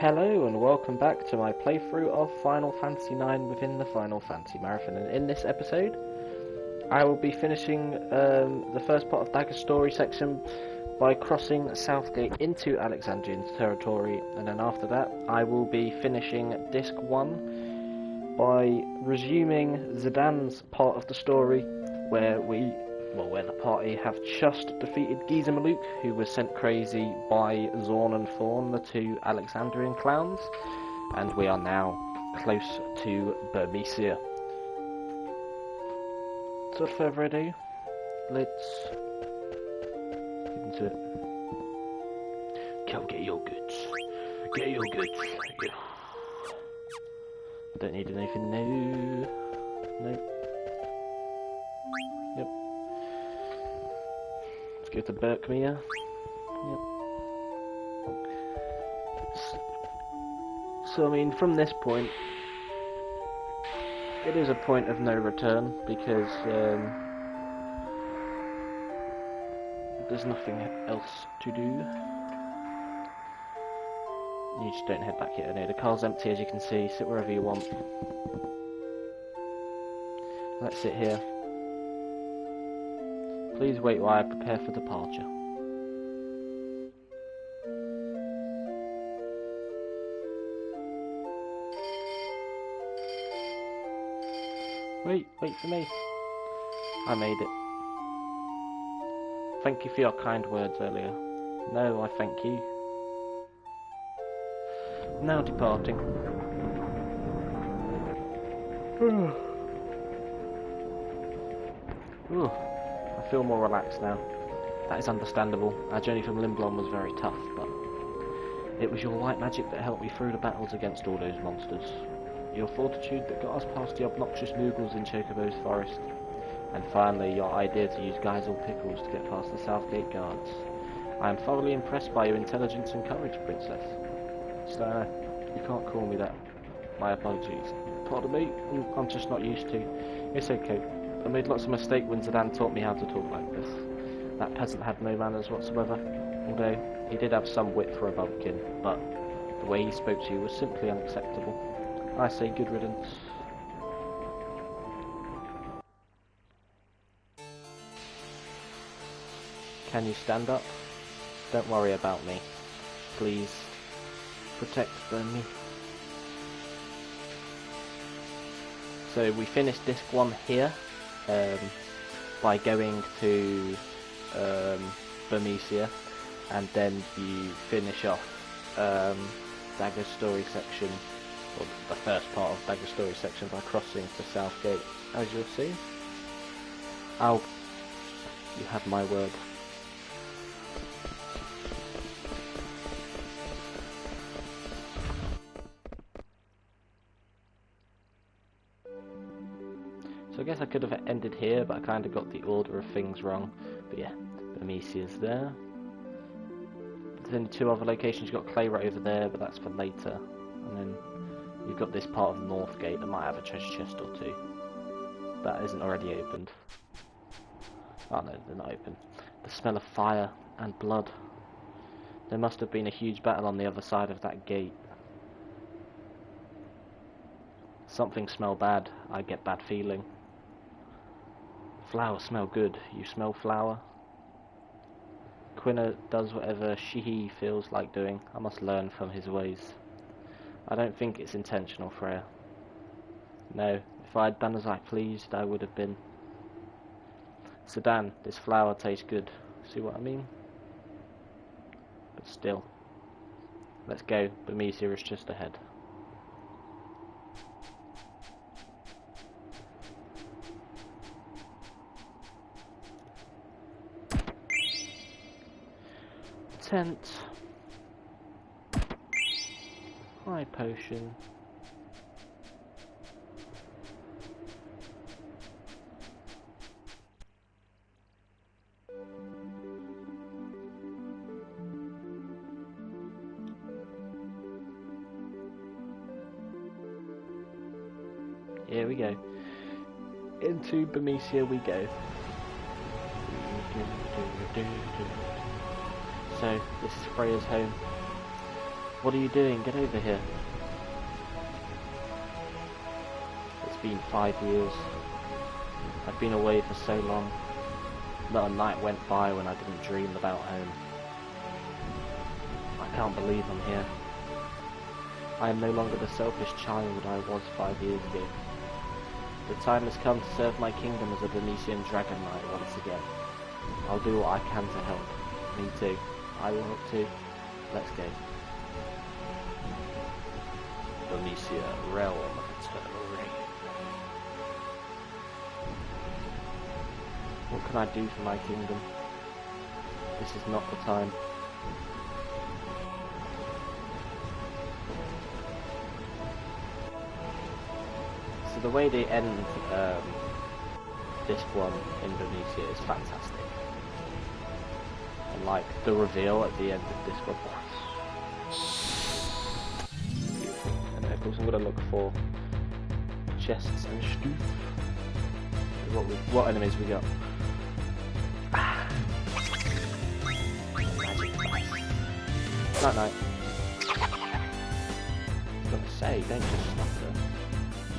Hello and welcome back to my playthrough of Final Fantasy IX within the Final Fantasy Marathon, and in this episode I will be finishing the first part of Dagger's story section by crossing Southgate into Alexandrian territory, and then after that I will be finishing Disc 1 by resuming Zidane's part of the story where the party have just defeated Giza Maluk, who was sent crazy by Zorn and Thorn, the two Alexandrian clowns, and we are now close to Bermesia. So without further ado, let's get into it. Go get your goods. Get your goods. Yeah. Don't need anything new. Nope. Yep. Go to Berkmere. Yep. So I mean, from this point, it is a point of no return because there's nothing else to do. You just don't head back yet. No, the car's empty, as you can see. Sit wherever you want. Let's sit here. Please wait while I prepare for departure. Wait for me. I made it. Thank you for your kind words earlier. No, I thank you. Now departing. Ooh. I feel more relaxed now. That is understandable. Our journey from Limblom was very tough, but it was your light magic that helped me through the battles against all those monsters. Your fortitude that got us past the obnoxious Moogles in Chocobo's forest. And finally, your idea to use Geisel Pickles to get past the Southgate guards. I am thoroughly impressed by your intelligence and courage, Princess. Steiner, you can't call me that. My apologies. Pardon me, I'm just not used to. It's okay. I made lots of mistakes when Zidane taught me how to talk like this. That peasant had no manners whatsoever, although he did have some wit for a bumpkin, but the way he spoke to you was simply unacceptable. I say good riddance. Can you stand up? Don't worry about me. Please, protect me. So we finished Disc 1 here. By going to Bermesia, and then you finish off Dagger's story section, or the first part of Dagger's story section, by crossing to Southgate, as you'll see. You have my word. So I guess I could have ended here, but I kind of got the order of things wrong. But yeah, Bermesia's there. There's only two other locations. You've got Clay right over there, but that's for later. And then you've got this part of Northgate that might have a treasure chest or two. That isn't already opened. Oh no, they're not open. The smell of fire and blood. There must have been a huge battle on the other side of that gate. Something smell bad. I get bad feeling. Flowers smell good. You smell flower? Quina does whatever he feels like doing. I must learn from his ways. I don't think it's intentional, Freya. No, if I'd done as I pleased, I would have been. Zidane, this flower tastes good. See what I mean? But still. Let's go. Bermesia is just ahead. Tent. High potion. Here we go. Into Bermesia we go. So, this is Freya's home. What are you doing? Get over here. It's been 5 years. I've been away for so long. Not a night went by when I didn't dream about home. I can't believe I'm here. I am no longer the selfish child I was 5 years ago. The time has come to serve my kingdom as a Venetian dragon knight once again. I'll do what I can to help. Me too. I will help too. Let's go. Venetia, realm of eternal reign. What can I do for my kingdom? This is not the time. So the way they end this one in Venetia is fantastic. And like the reveal at the end of this one. Beautiful. And then of course I'm going to look for chests and stuff. What enemies we got? Night night. I was gonna say, don't just stutter.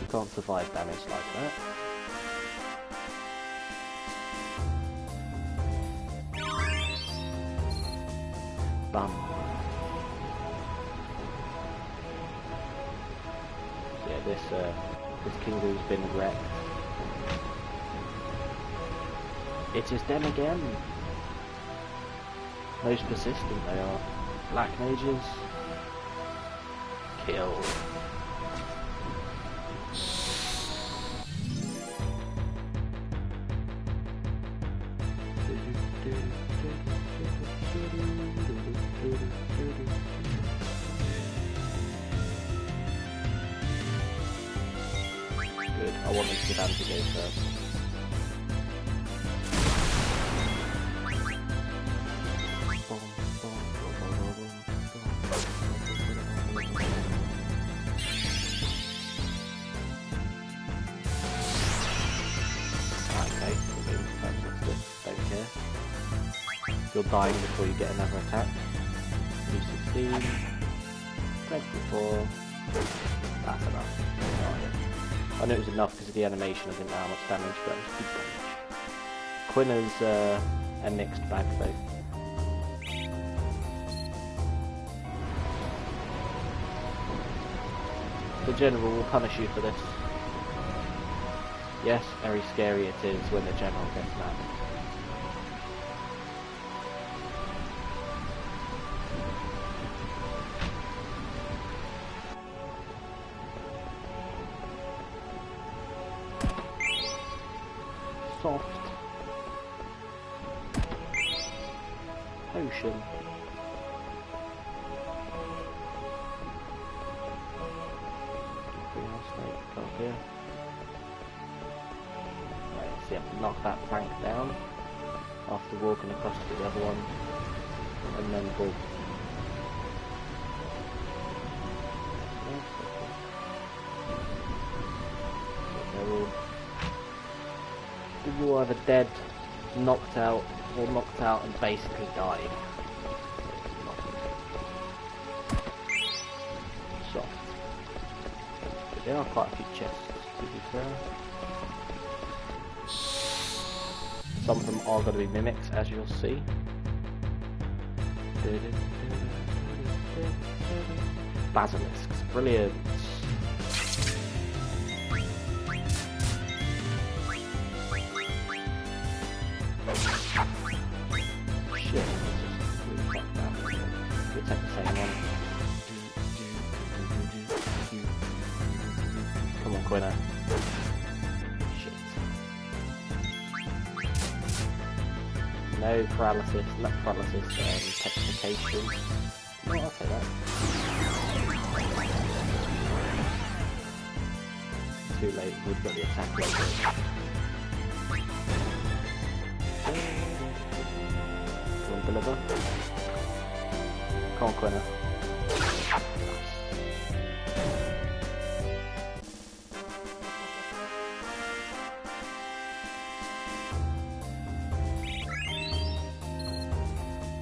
You can't survive damage like that. Bam. So yeah, this kingdom's been wrecked. It is them again. Most persistent they are. Black mages. Kill. Good. I want them to get down to go first. You're dying before you get another attack. 216, 24, that's enough. Oh, I knew it was enough because of the animation, I didn't know how much damage, but it was good damage. Quina's a mixed bag though. The general will punish you for this. Yes, very scary it is when the general gets mad. Soft potion. Up here. Right, so you have to knock that plank down after walking across to the other one, and then boom. They're all either dead, knocked out, or knocked out and basically died. Soft. But there are quite a few chests, to be fair. Some of them are going to be mimics, as you'll see. Basilisks, brilliant. Shit, we'll take the same one. Come on, Quina. Shit. No paralysis, not paralysis, petrification. No, I'll take that. Too late, we've got the attack later. Deliver. Come on, Quina.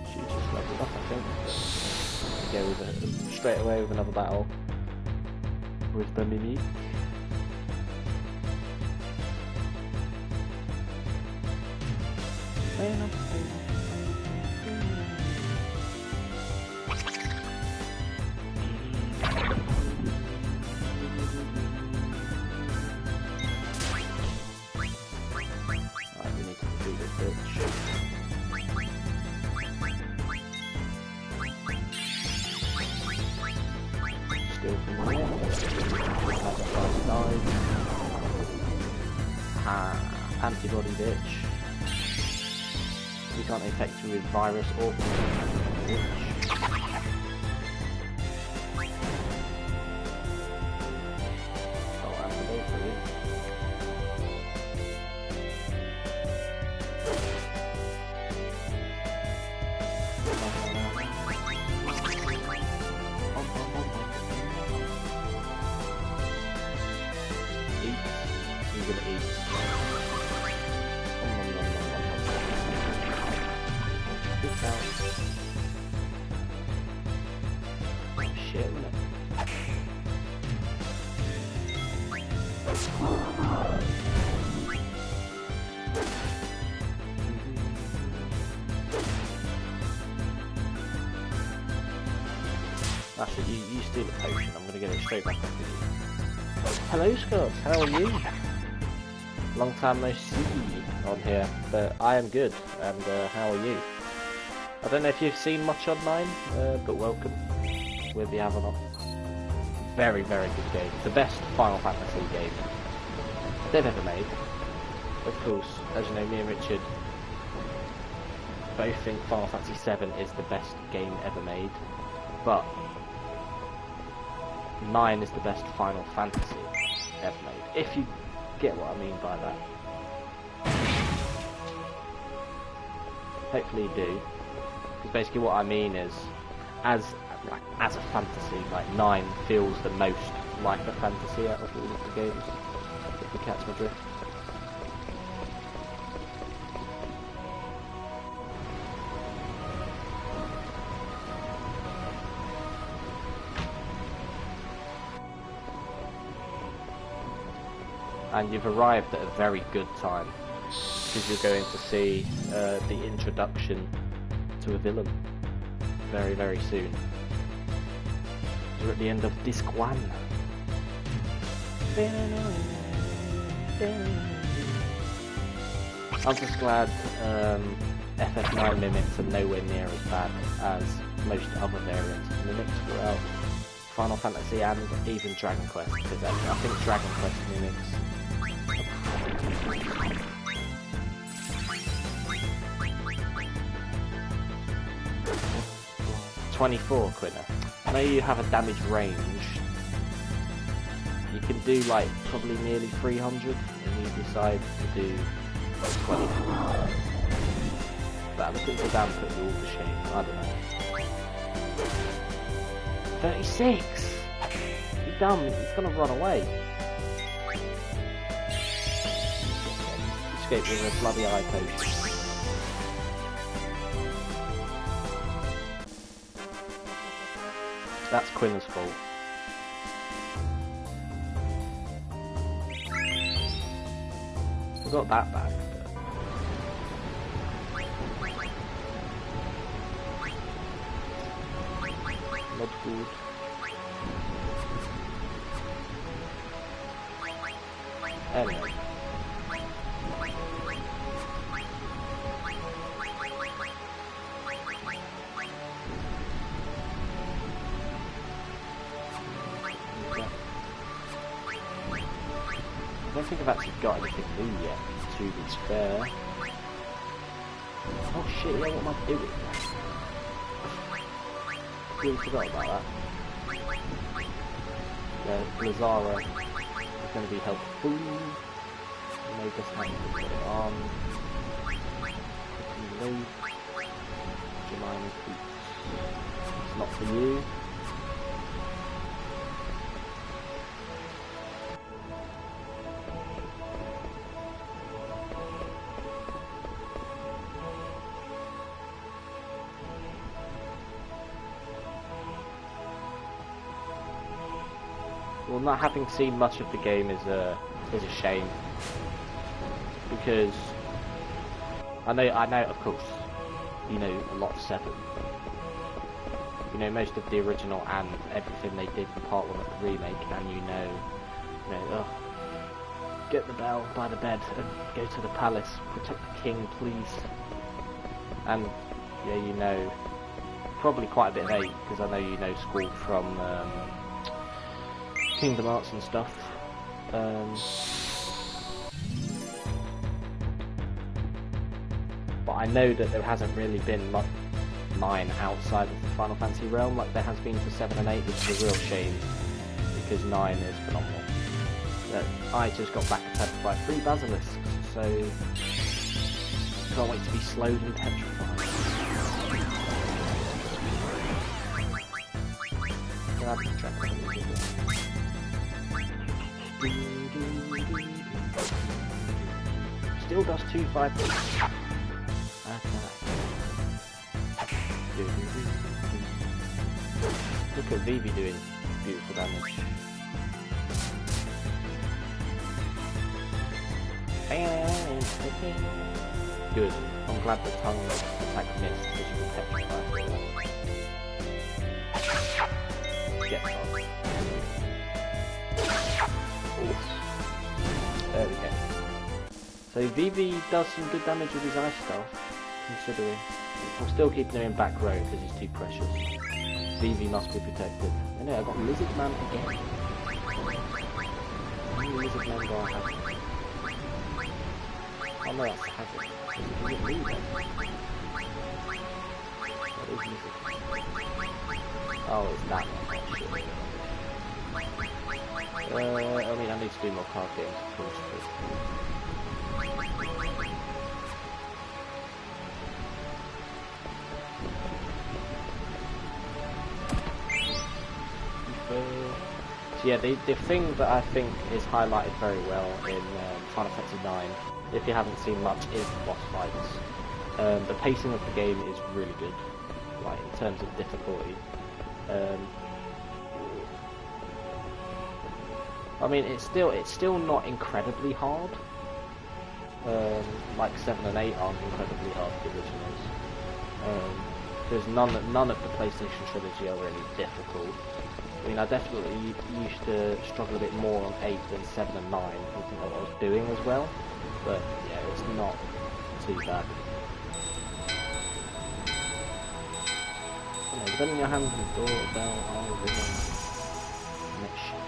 She just leveled up, I think. Go with a straight away with another battle with the Mimi. Antibody bitch. We can't infect you with virus or bitch. Oh, antidote for you. Eat. You're gonna eat. Shit, isn't it? Actually, you steal the potion. I'm gonna get it straight back up with you. Hello, Scott. How are you? Long time no see on here, but I am good. And how are you? I don't know if you've seen much online, but welcome. We're the Avalon. Very, very good game. The best Final Fantasy game they've ever made. Of course, as you know, me and Richard both think Final Fantasy VII is the best game ever made, but 9 is the best Final Fantasy ever made, if you get what I mean by that. Hopefully you do. Because basically what I mean is, as a fantasy, like 9 feels the most like a fantasy out of all of the games, if you catch my drift. And you've arrived at a very good time, because you're going to see the introduction to a villain very, very soon. We're at the end of Disc 1. I'm just glad FF9 mimics are nowhere near as bad as most other variants of mimics throughout Final Fantasy and even Dragon Quest, because I think Dragon Quest mimics 24, Quinna. I know you have a damage range. You can do like probably nearly 300 and you decide to do 24. But I think the damn put you all to shame. I don't know. 36! You dumb, he's gonna run away. Escape with a bloody eye potion. That's Quinna's fault. We got that back. Not good. Anyway. I don't think I've actually got anything new yet, to be fair. Oh shit, yeah, what am I doing? I really forgot about that. Yeah, Blizzara is going to be helpful. Make us have to put it on. Load. Jemima's boots. It's not for you. not having seen much of the game is a shame, because I know of course you know a lot of 7. You know most of the original and everything they did in part 1 of the remake, and you know, get the bell by the bed and go to the palace, protect the king, please. And yeah, you know probably quite a bit of 8, because I know you know Squall from Kingdom Hearts and stuff. But I know that there hasn't really been much 9 outside of the Final Fantasy realm like there has been for 7 and 8, which is a real shame, because 9 is phenomenal. I just got back attacked by 3 basilisks, so can't wait to be slowed and petrified. Still does 2-5. Look at Vivi doing beautiful damage. Good. I'm glad the tongue attack missed, because you will petrify. Get off. There we go. So Vivi does some good damage with his ice stuff, considering. I'm still keeping him in back row because he's too precious. Vivi must be protected. And I got Lizard Man again. How many Lizard Men do I have? Oh no, that's Hazard. Is it me then? What is Lizard? Oh, it's that one. I mean, I need to do more card games, of course. So yeah, the thing that I think is highlighted very well in Final Fantasy IX, if you haven't seen much, is the boss fights. The pacing of the game is really good, like in terms of difficulty. I mean, it's still not incredibly hard. Like 7 and 8 aren't incredibly hard, the originals. Because none of the PlayStation trilogy are really difficult. I mean, I definitely used to struggle a bit more on 8 than 7 and 9. I didn't know what I was doing as well. But yeah, it's not too bad. Okay, putting your hands on the door, bell, all of it. Next shit.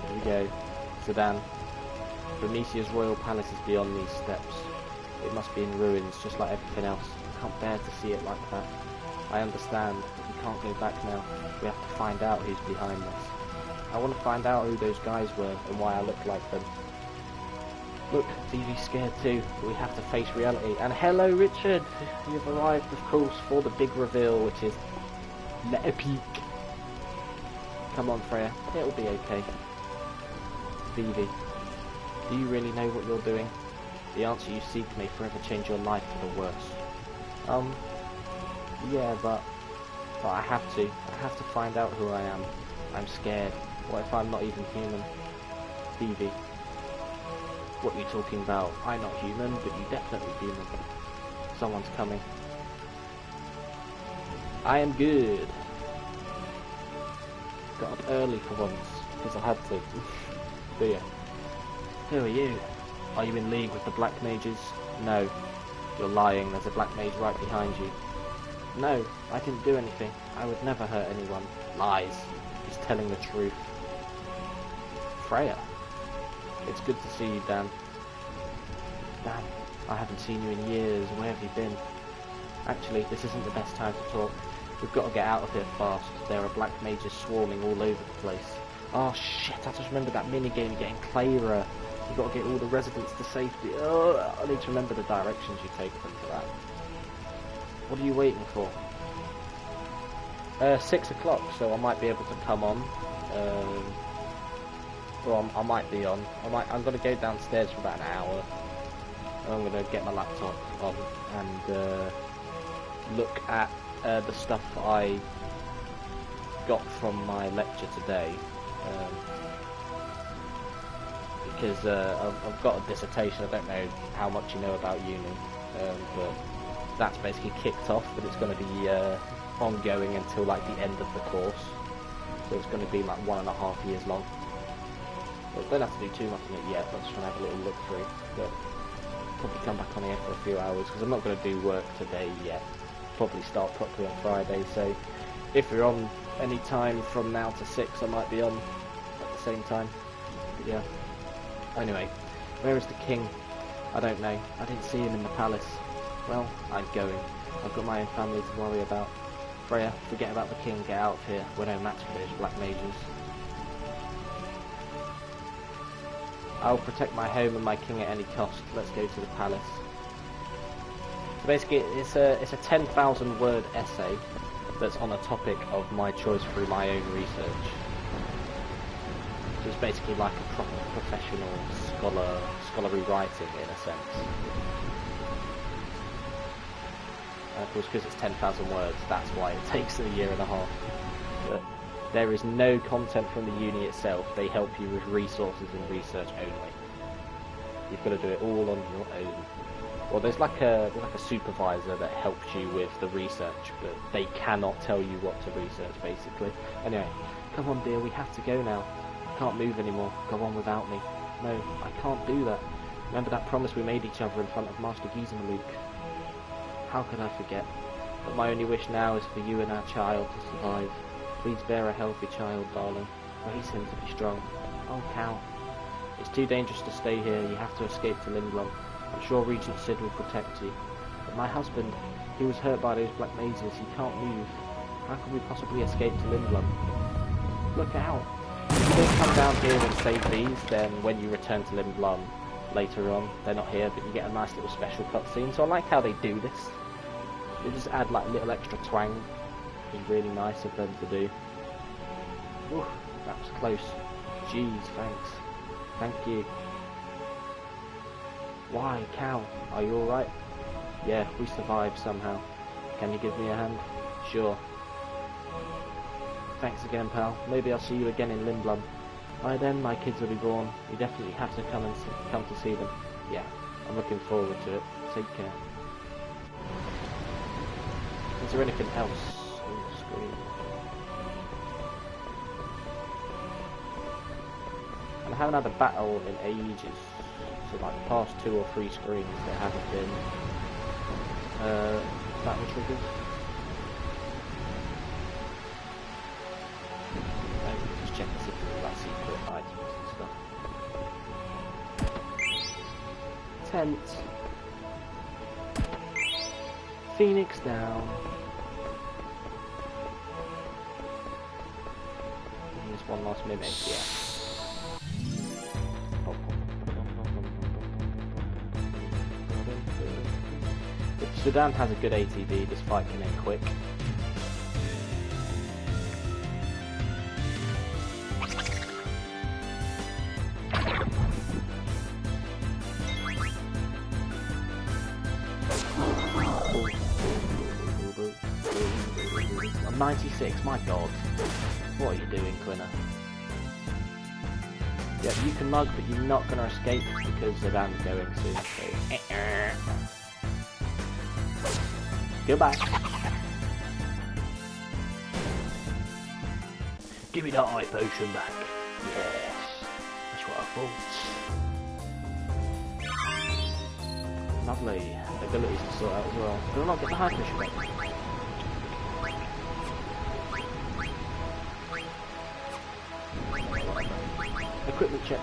Here we go. Sedan. Prometheia's royal palace is beyond these steps. It must be in ruins, just like everything else. I can't bear to see it like that. I understand, but we can't go back now. We have to find out who's behind this. I want to find out who those guys were and why I look like them. Look, Vivi's scared too, but we have to face reality. And hello, Richard! You've arrived, of course, for the big reveal, which is Le Epique. Come on, Freya. It'll be okay. Vivi, do you really know what you're doing? The answer you seek may forever change your life for the worse. Yeah, but I have to. I have to find out who I am. I'm scared. What if I'm not even human? Vivi. What are you talking about? I'm not human, but you're definitely human. Someone's coming. I am good. Got up early for once, because I had to. Do ya? Who are you? Are you in league with the Black Mages? No. You're lying. There's a Black Mage right behind you. No, I didn't do anything. I would never hurt anyone. Lies. He's telling the truth. Freya. It's good to see you, Dan. Dan, I haven't seen you in years. Where have you been? Actually, this isn't the best time to talk. We've got to get out of here fast. There are Black Mages swarming all over the place. Oh shit, I just remembered that minigame getting Clara. You've got to get all the residents to safety. Oh, I need to remember the directions you take them for that. What are you waiting for? 6 o'clock, so I might be able to come on. Well, I might be on. I'm going to go downstairs for about an hour. I'm going to get my laptop on and look at the stuff I got from my lecture today, because I've got a dissertation. I don't know how much you know about uni, but that's basically kicked off, but it's going to be ongoing until like the end of the course. So it's going to be like 1.5 years long. But don't have to do too much in it yet, but just want to have a little look through. But probably come back on here for a few hours, because I'm not going to do work today yet. Probably start properly on Friday, so if you're on any time from now to 6, I might be on at the same time. But yeah. Anyway, where is the king? I don't know. I didn't see him in the palace. Well, I'm going. I've got my own family to worry about. Freya, forget about the king, get out of here. We're no match for those black mages. I'll protect my home and my king at any cost. Let's go to the palace. So basically, it's a 10,000 word essay that's on a topic of my choice through my own research. So it's basically like a proper professional scholarly writing in a sense. And of course, because it's 10,000 words, that's why it takes a year and a half. But there is no content from the uni itself. They help you with resources and research only. You've got to do it all on your own. Well, there's like a supervisor that helps you with the research, but they cannot tell you what to research, basically. Anyway, come on, dear, we have to go now. I can't move anymore. Go on without me. No, I can't do that. Remember that promise we made each other in front of Master Gizmaluke? How could I forget? But my only wish now is for you and our child to survive. Please bear a healthy child, darling. Raise him to be strong. Oh, cow. It's too dangerous to stay here. You have to escape to Lindblom. I'm sure Regent Sid will protect you. But my husband, he was hurt by those black mazes. He can't move. How can we possibly escape to Lindblom? Look out. If you come down here and save these, then when you return to Lindblom later on, they're not here, but you get a nice little special cutscene. So I like how they do this. They just add like a little extra twang. It's really nice of them to do. Ooh, that was close. Jeez, thanks. Thank you. Why, cow? Are you alright? Yeah, we survived somehow. Can you give me a hand? Sure. Thanks again, pal. Maybe I'll see you again in Lindblom. By then, my kids will be born. You definitely have to come to see them. Yeah, I'm looking forward to it. Take care. Is there anything else on the screen? And I haven't had a battle in ages. So like the past 2 or 3 screens there haven't been battle triggers. Just check to see if there's like secret items and stuff. Tent. Phoenix down. And there's one last mimic, yeah. If Sudan has a good ATV, this fight can end quick. I'm 96, my god. What are you doing, Quinna? Yeah, you can mug, but you're not going to escape because Sudan's going soon, so... Goodbye. Give me that eye potion back. Yes, that's what I thought. Lovely. Abilities to sort out as well. Do I not get the high potion back? Equipment check.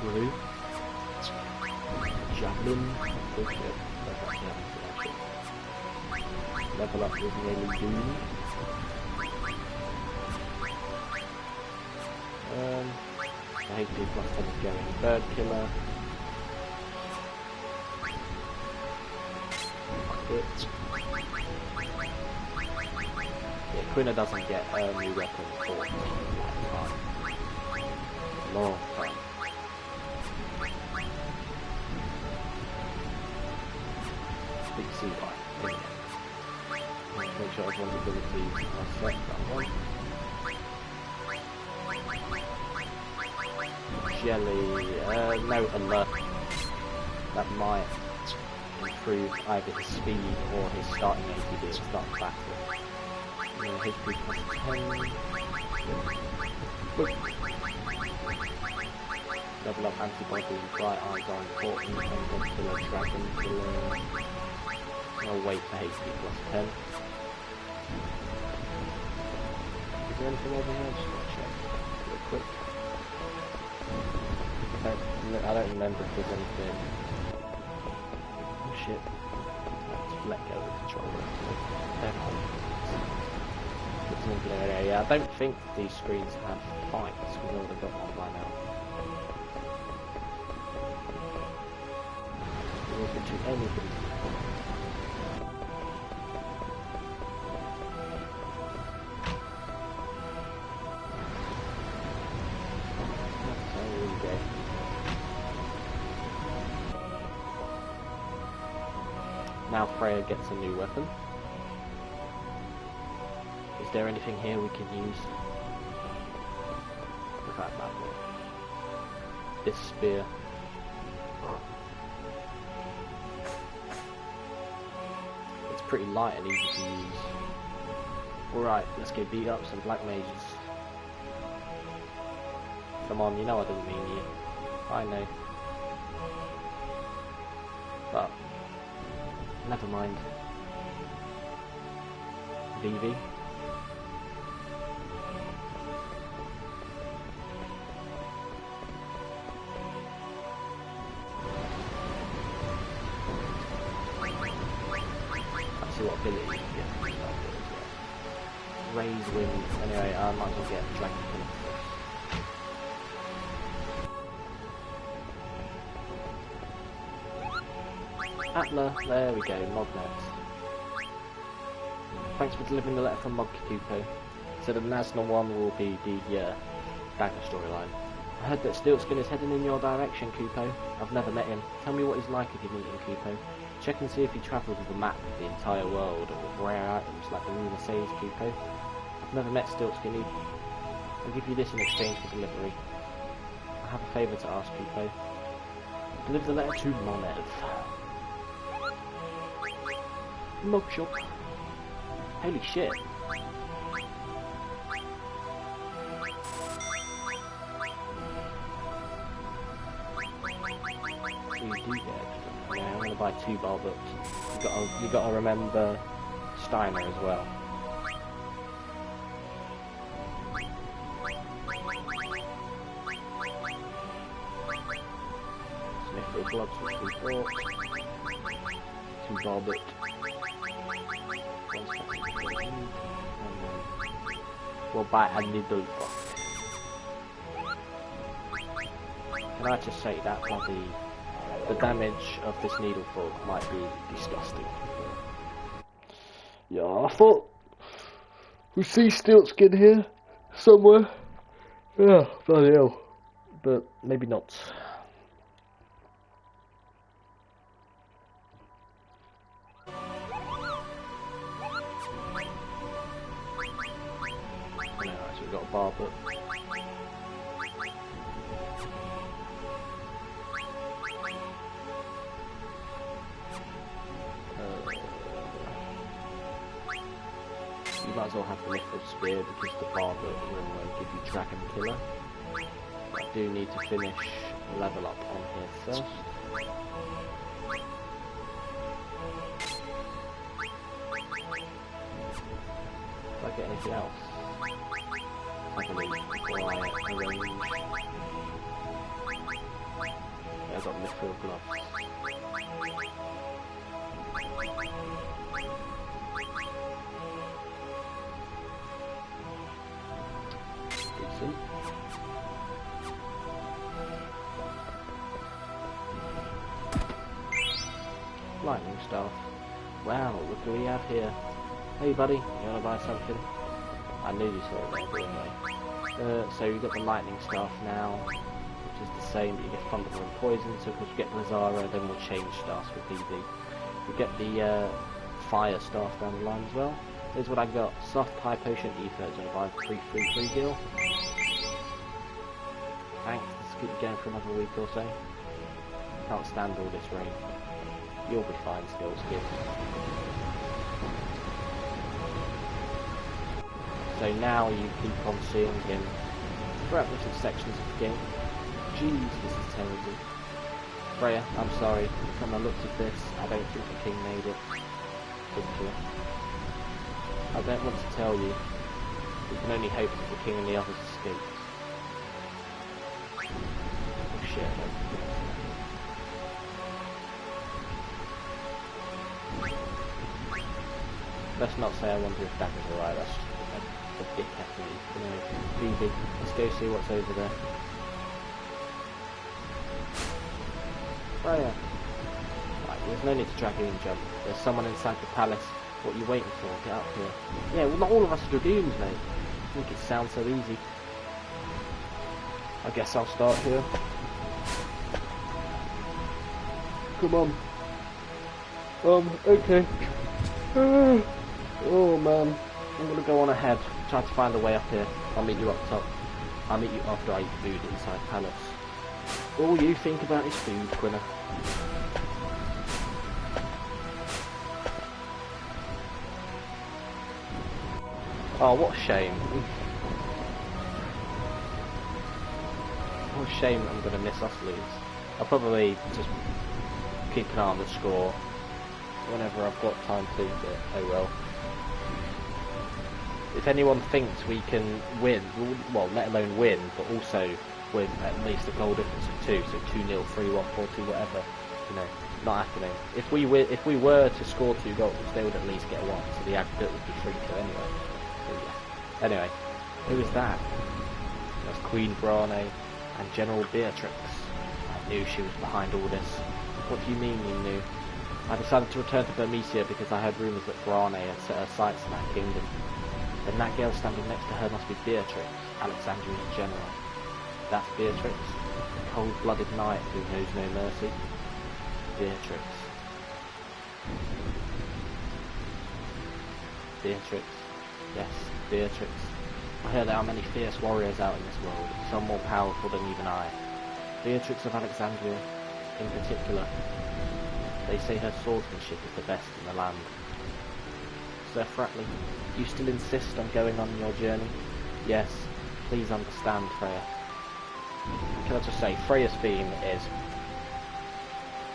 Blue. Javelin. Okay. Level up with nearly doom. I hate to plus 10 is going. Bird killer. It. Twinner doesn't get a new weapon for long time. Big C line. Make sure everyone's abilities are set. That one. Jelly, no alert. That might improve either his speed or his starting ATB at start of battle. HP plus 10. Level up antibody, bright eyes are important, and killer, dragon killer. I'll wait for HP plus 10. Is there anything over here? Just want to check real quick. I don't remember if there's anything. Oh shit. Let's let go of the controller. Yeah, I don't think these screens have fights because I've already got one by now. We'll get to anything. Now Freya gets a new weapon. Is there anything here we can use? Look at that one. This spear. It's pretty light and easy to use. Alright, let's go beat up some black mages. Come on, you know I didn't mean you. I know. But never mind. VV. Let's see what ability you can get from that as well. Raise wind. Anyway, I might as well get dragon killer first. Atla, there we go, Mognet. Thanks for delivering the letter from Mog Kupo. So the national one will be the Dagger storyline. I heard that Stiltskin is heading in your direction, Kupo. I've never met him. Tell me what he's like if you meet him, Kupo. Check and see if he travels with a map of the entire world or with rare items like the ruler says, Kupo. I've never met Stiltskin either. I'll give you this in exchange for delivery. I have a favour to ask, Kupo. Deliver the letter to Monev. Mug shop. Holy shit. So you do get extra. Yeah, I'm gonna buy 2 bar books. You gotta remember Steiner as well. Smithfield gloves which we bought. 2 bar books. We'll buy a needle fork. Can I just say that the damage of this needle fork might be disgusting. Yeah, I thought we see Stiltskin here somewhere. Yeah, bloody hell. But maybe not. Got a bar book. You might as well have the Mithril Spear because the bar book will give you Dragon Killer. I do need to finish the level up on here first. Did I get anything else? I believe before I arrange. Yeah, I've got Mithril gloves. Decent. Lightning staff. Wow, look who we have here. Hey buddy, you wanna buy something? I knew you saw it there, didn't I? So you got the lightning staff now, which is the same, but you get thunder and poison. So because you get Lazara, then we'll change staffs for PB. You get the fire staff down the line as well. Here's what I got: soft high potion ether, it's gonna buy 333 gil. Thanks. Let's keep going for another week or so. Can't stand all this rain. You'll be fine still, Skip. So now you keep on seeing him throughout different sections of the game. Jeez, this is terrible. Freya, I'm sorry. From the looks of this, I don't think the king made it. I don't want to tell you. We can only hope that the king and the others escape. Oh shit. Let's not say I wonder if Dagger's alright, that's just a dickhead for me. Anyway, Phoebe, let's go see what's over there. Freya! Right, there's no need to drag you and jump. There's someone inside the palace. What are you waiting for? Get up here. Yeah, well not all of us are dragoons, mate. I think it sounds so easy. I guess I'll start here. Come on. Okay. Oh man, I'm gonna go on ahead, try to find a way up here. I'll meet you up top. I'll meet you after I eat food inside palace. All you think about is food, Quinna. Oh, what a shame. What a shame I'm gonna miss us lose. I'll probably just keep an eye on the score whenever I've got time to, but oh well. If anyone thinks we can win, well, let alone win, but also win at least a goal difference of 2, so 2-0, 3-1, 4-2, whatever, you know, not happening. If we were to score 2 goals, they would at least get 1, so the aggregate would be 3-2 anyway. So yeah. Anyway, who is that? That's Queen Brane and General Beatrix. I knew she was behind all this. What do you mean you knew? I decided to return to Bermesia because I heard rumours that Brane had set her sights in that kingdom. Then that girl standing next to her must be Beatrix, Alexandrian general. That's Beatrix, a cold-blooded knight who knows no mercy. Beatrix. Beatrix. Yes, Beatrix. I hear there are many fierce warriors out in this world, some more powerful than even I. Beatrix of Alexandria, in particular. They say her swordsmanship is the best in the land. Sir Fratley, do you still insist on going on your journey? Yes, please understand, Freya. Can I just say, Freya's theme is...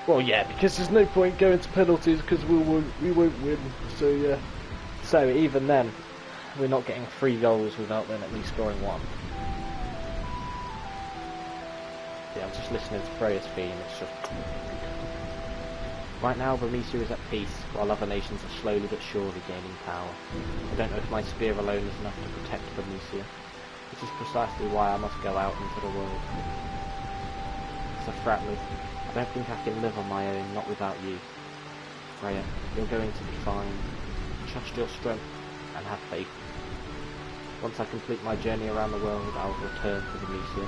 Well, yeah, because there's no point going to penalties because we won't win, so yeah. So, even then, we're not getting 3 goals without them at least scoring 1. Yeah, I'm just listening to Freya's theme, it's just... Right now, Bermesia is at peace, while other nations are slowly but surely gaining power. I don't know if my spear alone is enough to protect Bermesia. This is precisely why I must go out into the world. Sir Fratley, I don't think I can live on my own, not without you. Freya, you're going to be fine. Trust your strength, and have faith. Once I complete my journey around the world, I will return to Bermesia.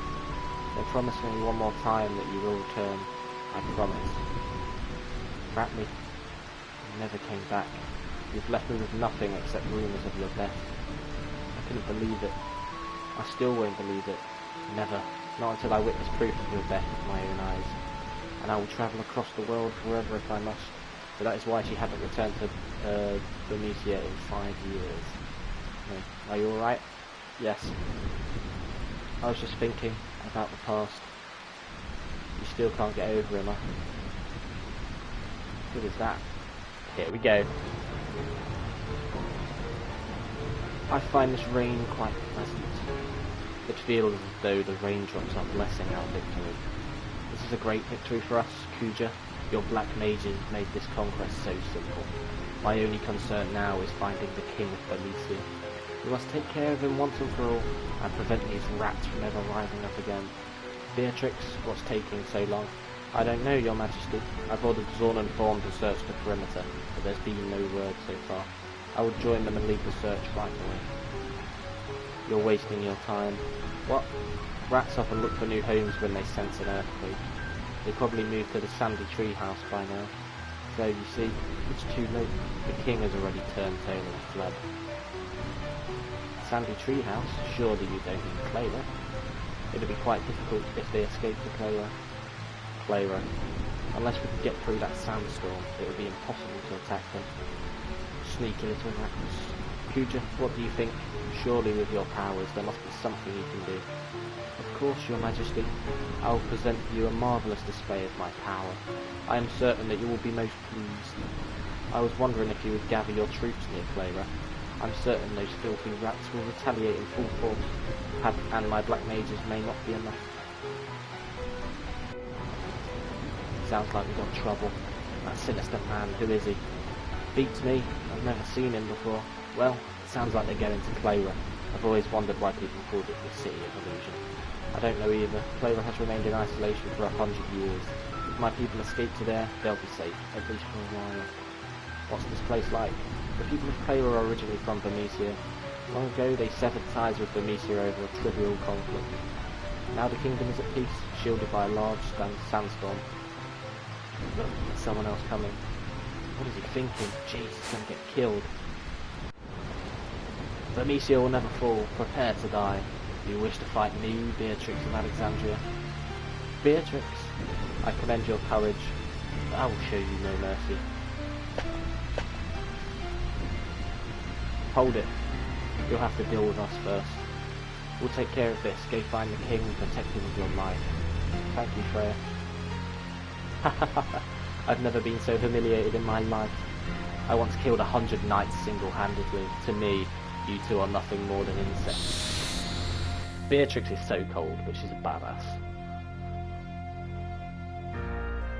Then promise me one more time that you will return. I promise. Fratley, you never came back. You've left me with nothing except rumours of your death. I couldn't believe it. I still won't believe it. Never. Not until I witness proof of your death with my own eyes. And I will travel across the world forever if I must. So that is why she hadn't returned to Bermesia in 5 years. No. Are you alright? Yes. I was just thinking about the past. You still can't get over him, huh? What is that? Here we go. I find this rain quite pleasant. It feels as though the raindrops are blessing our victory. This is a great victory for us, Kuja. Your black mages made this conquest so simple. My only concern now is finding the king of Bermesia. We must take care of him once and for all, and prevent these rats from ever rising up again. Beatrix, what's taking so long? I don't know, your majesty. I've ordered Zorn and Thorn to search the perimeter, but there's been no word so far. I will join them and lead the search right away. You're wasting your time. What? Rats often look for new homes when they sense an earthquake. They probably moved to the sandy tree house by now. So you see, it's too late. The king has already turned tail and fled. Sandy tree house? Surely you don't mean Clayra. It'd be quite difficult if they escaped to Clayra. Unless we could get through that sandstorm, it would be impossible to attack them. Sneaky little rats. Kuja, what do you think? Surely with your powers there must be something you can do. Of course, your majesty. I will present you a marvellous display of my power. I am certain that you will be most pleased. I was wondering if you would gather your troops near Clayra. I'm certain those filthy rats will retaliate in full force, and my black mages may not be enough. Sounds like we've got trouble. That sinister man, who is he? Beats me. I've never seen him before. Well, it sounds like they're going to Clayra. I've always wondered why people called it the City of Illusion. I don't know either. Clayra has remained in isolation for 100 years. If my people escape to there, they'll be safe, at least for a while. What's this place like? The people of Clayra are originally from Bermesia. Long ago, they severed ties with Bermesia over a trivial conflict. Now the kingdom is at peace, shielded by a large sandstorm. Look, there's someone else coming. What is he thinking? Jeez, he's gonna get killed. Bermesia will never fall. Prepare to die. Do you wish to fight me, Beatrix of Alexandria? Beatrix, I commend your courage, but I will show you no mercy. Hold it. You'll have to deal with us first. We'll take care of this. Go find the king and protect him with your life. Thank you, Freya. I've never been so humiliated in my life. I once killed 100 knights single-handedly. To me, you two are nothing more than insects. Beatrix is so cold, but she's a badass.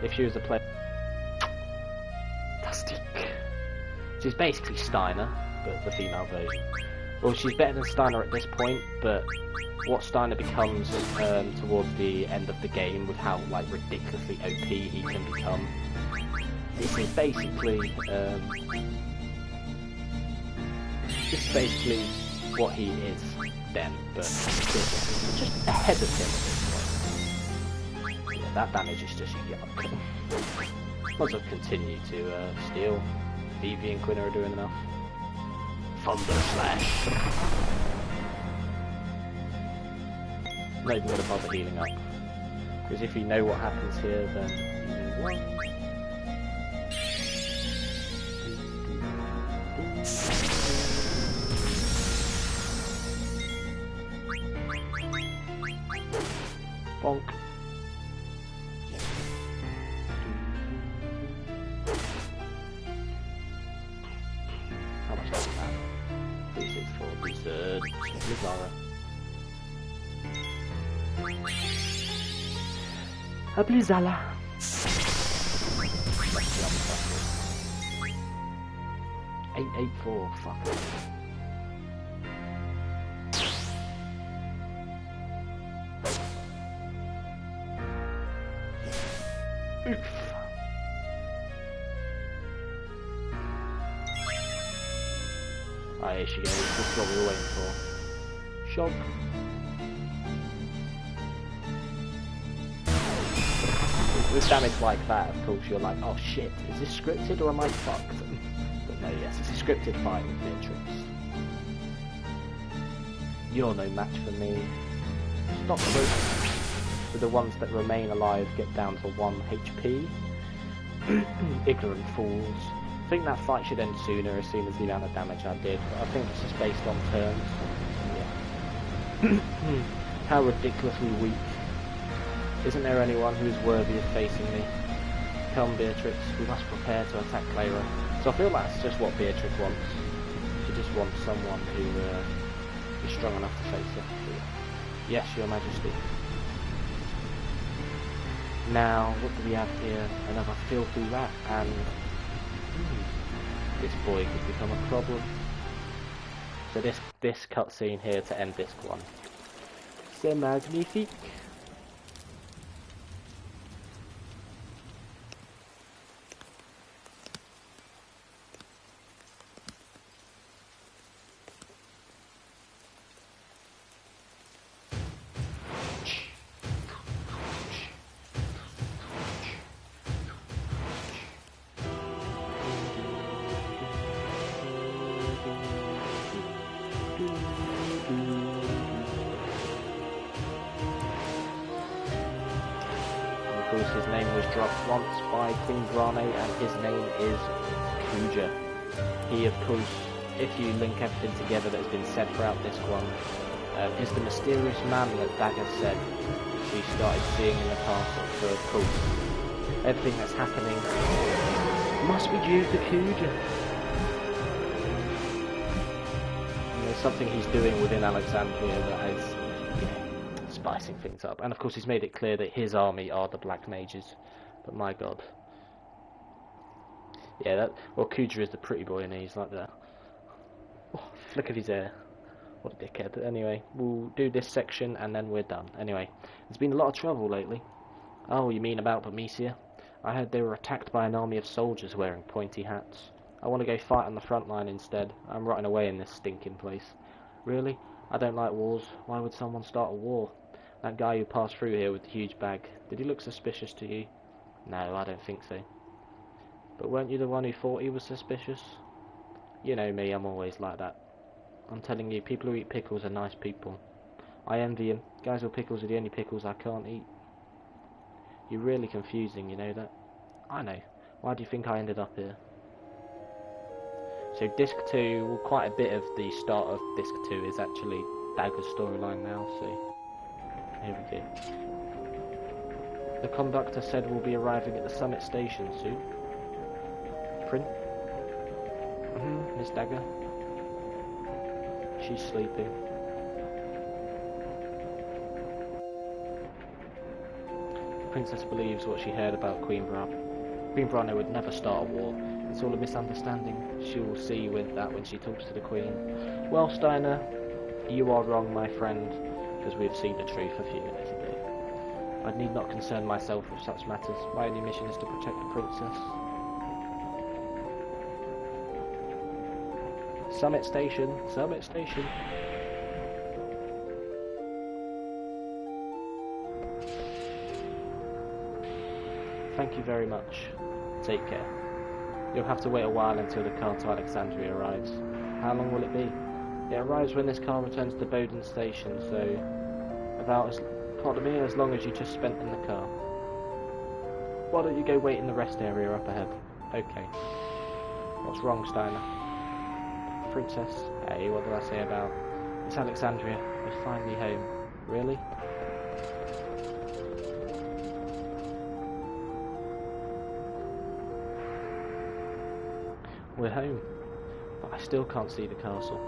If she was a player... Dusty. She's basically Steiner, but the female version. Well, she's better than Steiner at this point, but what Steiner becomes towards the end of the game, with how like ridiculously OP he can become, this is basically what he is then, but just ahead of him at this point. Yeah, that damage is just yuck. Might as well continue to steal. Vivi and Quinn are doing enough. Thunder Slash. Not even going to bother healing up, because if you know what happens here, then you know what. Bonk. How much is that? 364 Blizzard. Blizzara. A Blizzala. 884, fuck it. Oof. Ah, here she goes. This is what we were waiting for. Shock. With damage like that, of course, you're like, oh shit, is this scripted or am I fucked? But no, yes, it's a scripted fight with Beatrix. You're no match for me. Stop this. The ones that remain alive get down to 1 HP. Ignorant fools. I think that fight should end sooner as soon as the amount of damage I did. I think it's just based on turns. Yeah. How ridiculously weak. Isn't there anyone who is worthy of facing me? Come, Beatrix, we must prepare to attack Clayra. So I feel that's just what Beatrix wants. She just wants someone who is strong enough to face her. Yes, your majesty. Now, what do we have here? Another filthy rat, and this boy could become a problem. So this cutscene here to end Disc 1. C'est magnifique. because his name was dropped once by Queen Brane, and his name is Kuja. He, of course, if you link everything together that has been said throughout this one, is the mysterious man that Dagger said she started seeing in the castle. So, of course, everything that's happening must be due to Kuja. And there's something he's doing within Alexandria that is, you know, spicing things up. And of course he's made it clear that his army are the Black Mages. But my god. Yeah, well, Kuja is the pretty boy and he's like the flick of his hair. What a dickhead. Anyway, we'll do this section and then we're done. Anyway, there's been a lot of trouble lately. Oh, you mean about Bermesia? I heard they were attacked by an army of soldiers wearing pointy hats. I want to go fight on the front line instead. I'm rotting away in this stinking place. Really? I don't like wars. Why would someone start a war? That guy who passed through here with the huge bag, did he look suspicious to you? No, I don't think so. But weren't you the one who thought he was suspicious? You know me, I'm always like that. I'm telling you, people who eat pickles are nice people. I envy him. Guys with pickles are the only pickles I can't eat. You're really confusing, you know that? I know. Why do you think I ended up here? So Disc 2, well, quite a bit of the start of Disc 2 is actually Dagger's storyline now, so here we go. The conductor said we'll be arriving at the summit station soon. Print? Miss Dagger. She's sleeping. The princess believes what she heard about Queen Brane. Queen Brane would never start a war. It's all a misunderstanding. She will see with that when she talks to the Queen. Well, Steiner, you are wrong, my friend, because we have seen the truth a few minutes ago. I need not concern myself with such matters. My only mission is to protect the princess. Summit Station, Summit Station. Thank you very much. Take care. You'll have to wait a while until the car to Alexandria arrives. How long will it be? It arrives when this car returns to Bowden Station, so as long as you just spent in the car. Why don't you go wait in the rest area up ahead? Okay. What's wrong, Steiner? Princess? Hey, what did I say about? It's Alexandria. We're finally home. Really? We're home, but I still can't see the castle.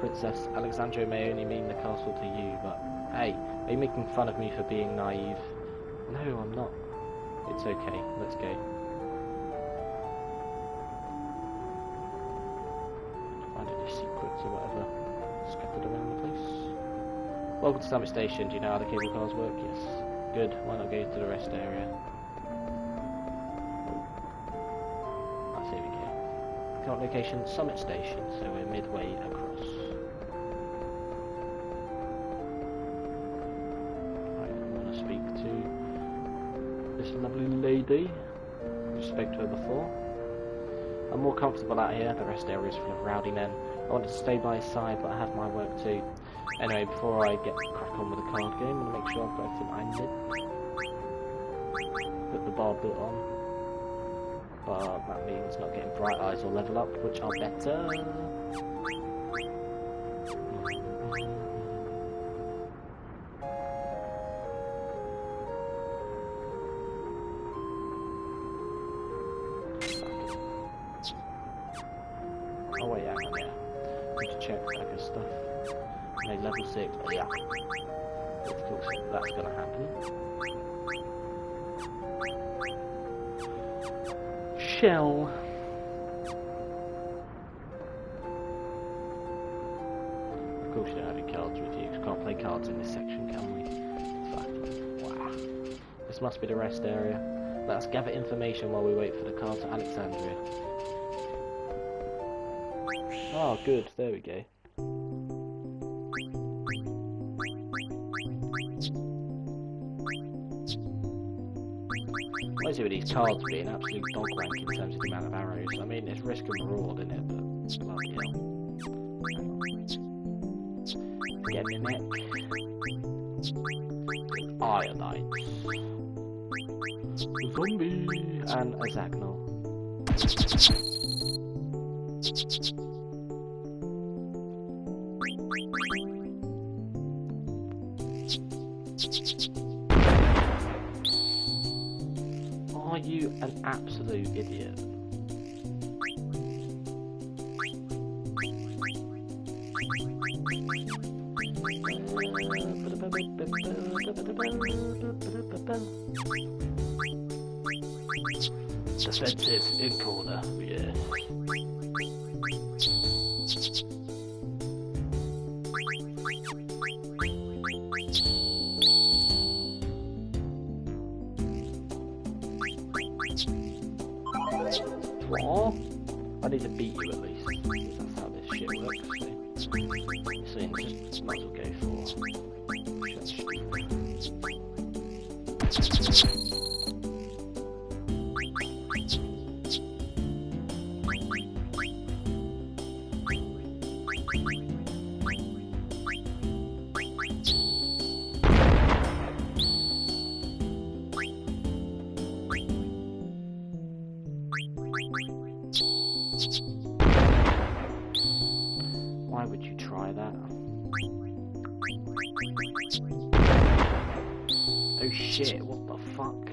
Princess, Alexandria may only mean the castle to you, but hey, are you making fun of me for being naive? No, I'm not. It's okay, let's go. Find any secrets or whatever scattered around the place. Welcome to Summit Station. Do you know how the cable cars work? Yes. Good, why not go to the rest area? Here we go. Current location, Summit Station, so we're midway across. Right, I want to speak to this lovely lady. I spoke to her before. I'm more comfortable out here, the rest area is full of rowdy men. I wanted to stay by his side, but I have my work too. Anyway, before I get crack on with the card game, I'm going to make sure I've got everything I need. Put the bar bit on. But that means not getting bright eyes or level up, which are better. Oh wait, hang on, yeah. Need to check Dagger stuff. Okay, level 6, oh yeah. Of course, that's gonna happen. Shell. Of course you don't have your cards with you, 'cause we can't play cards in this section, can we? Fucking wow. This must be the rest area. Let us gather information while we wait for the car to Alexandria. Oh good, there we go. What is it with these cards being absolute dog wank in terms of the amount of arrows? I mean, it's risk and reward in it, but bloody hell. Get in the neck. Iodine. Zombie! And a Zagnol. Are you an absolute idiot? Defensive in corner, yes. What? I need to beat you at least. That's how this shit works. So just might as well go for. Why would you try that? Oh shit, what the fuck?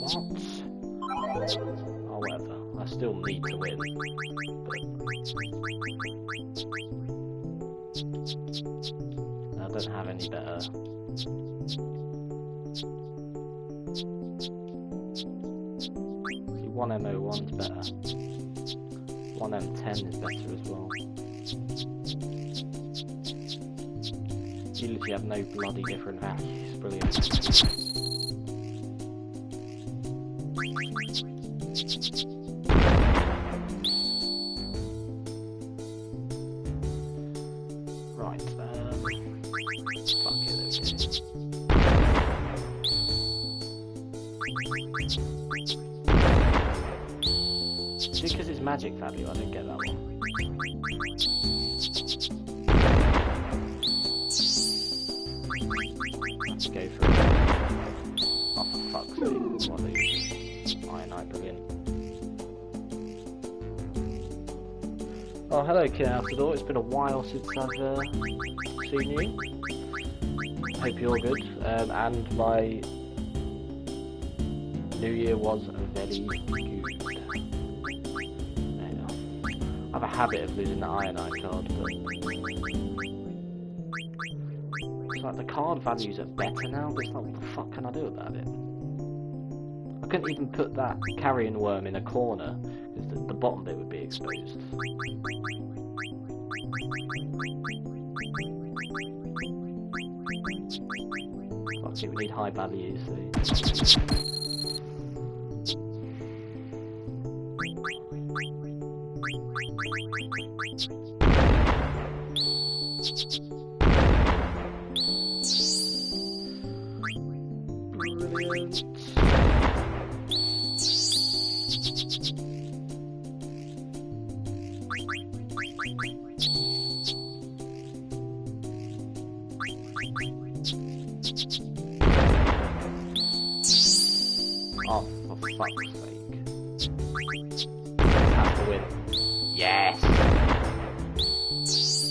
What? Oh whatever, I still need to win. But I don't have any better. See, 1M01's better. 1M10 is better as well. You literally have no bloody different values. Brilliant. Right, fuck it, because it's magic value, I don't get that one. Let's go for it. Oh, for fuck's sake, what are these? Ionite, brilliant. Oh, hello, Kid Out the Door. It's been a while since I've seen you. Hope you're good. And my New Year was very good. I have a habit of losing the Ionite card, but it's like the card values are better now, but it's like, what the fuck can I do about it? I couldn't even put that carrion worm in a corner, because the bottom bit would be exposed. Fuck it, we need high values, so. Oh, for fuck's sake. Have to win. Yes!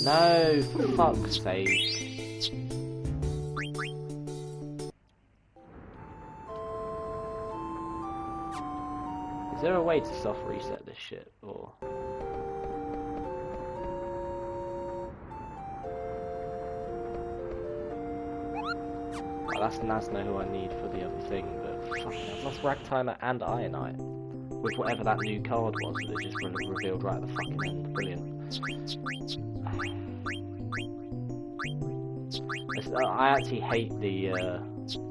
No, for fuck's sake. Is there a way to soft reset this shit, or? Oh, that's Nazno who I need for the other thing, but fucking I've lost Ragtimer and Ionite. With whatever that new card was that it just revealed right at the fucking end. Brilliant. I actually hate the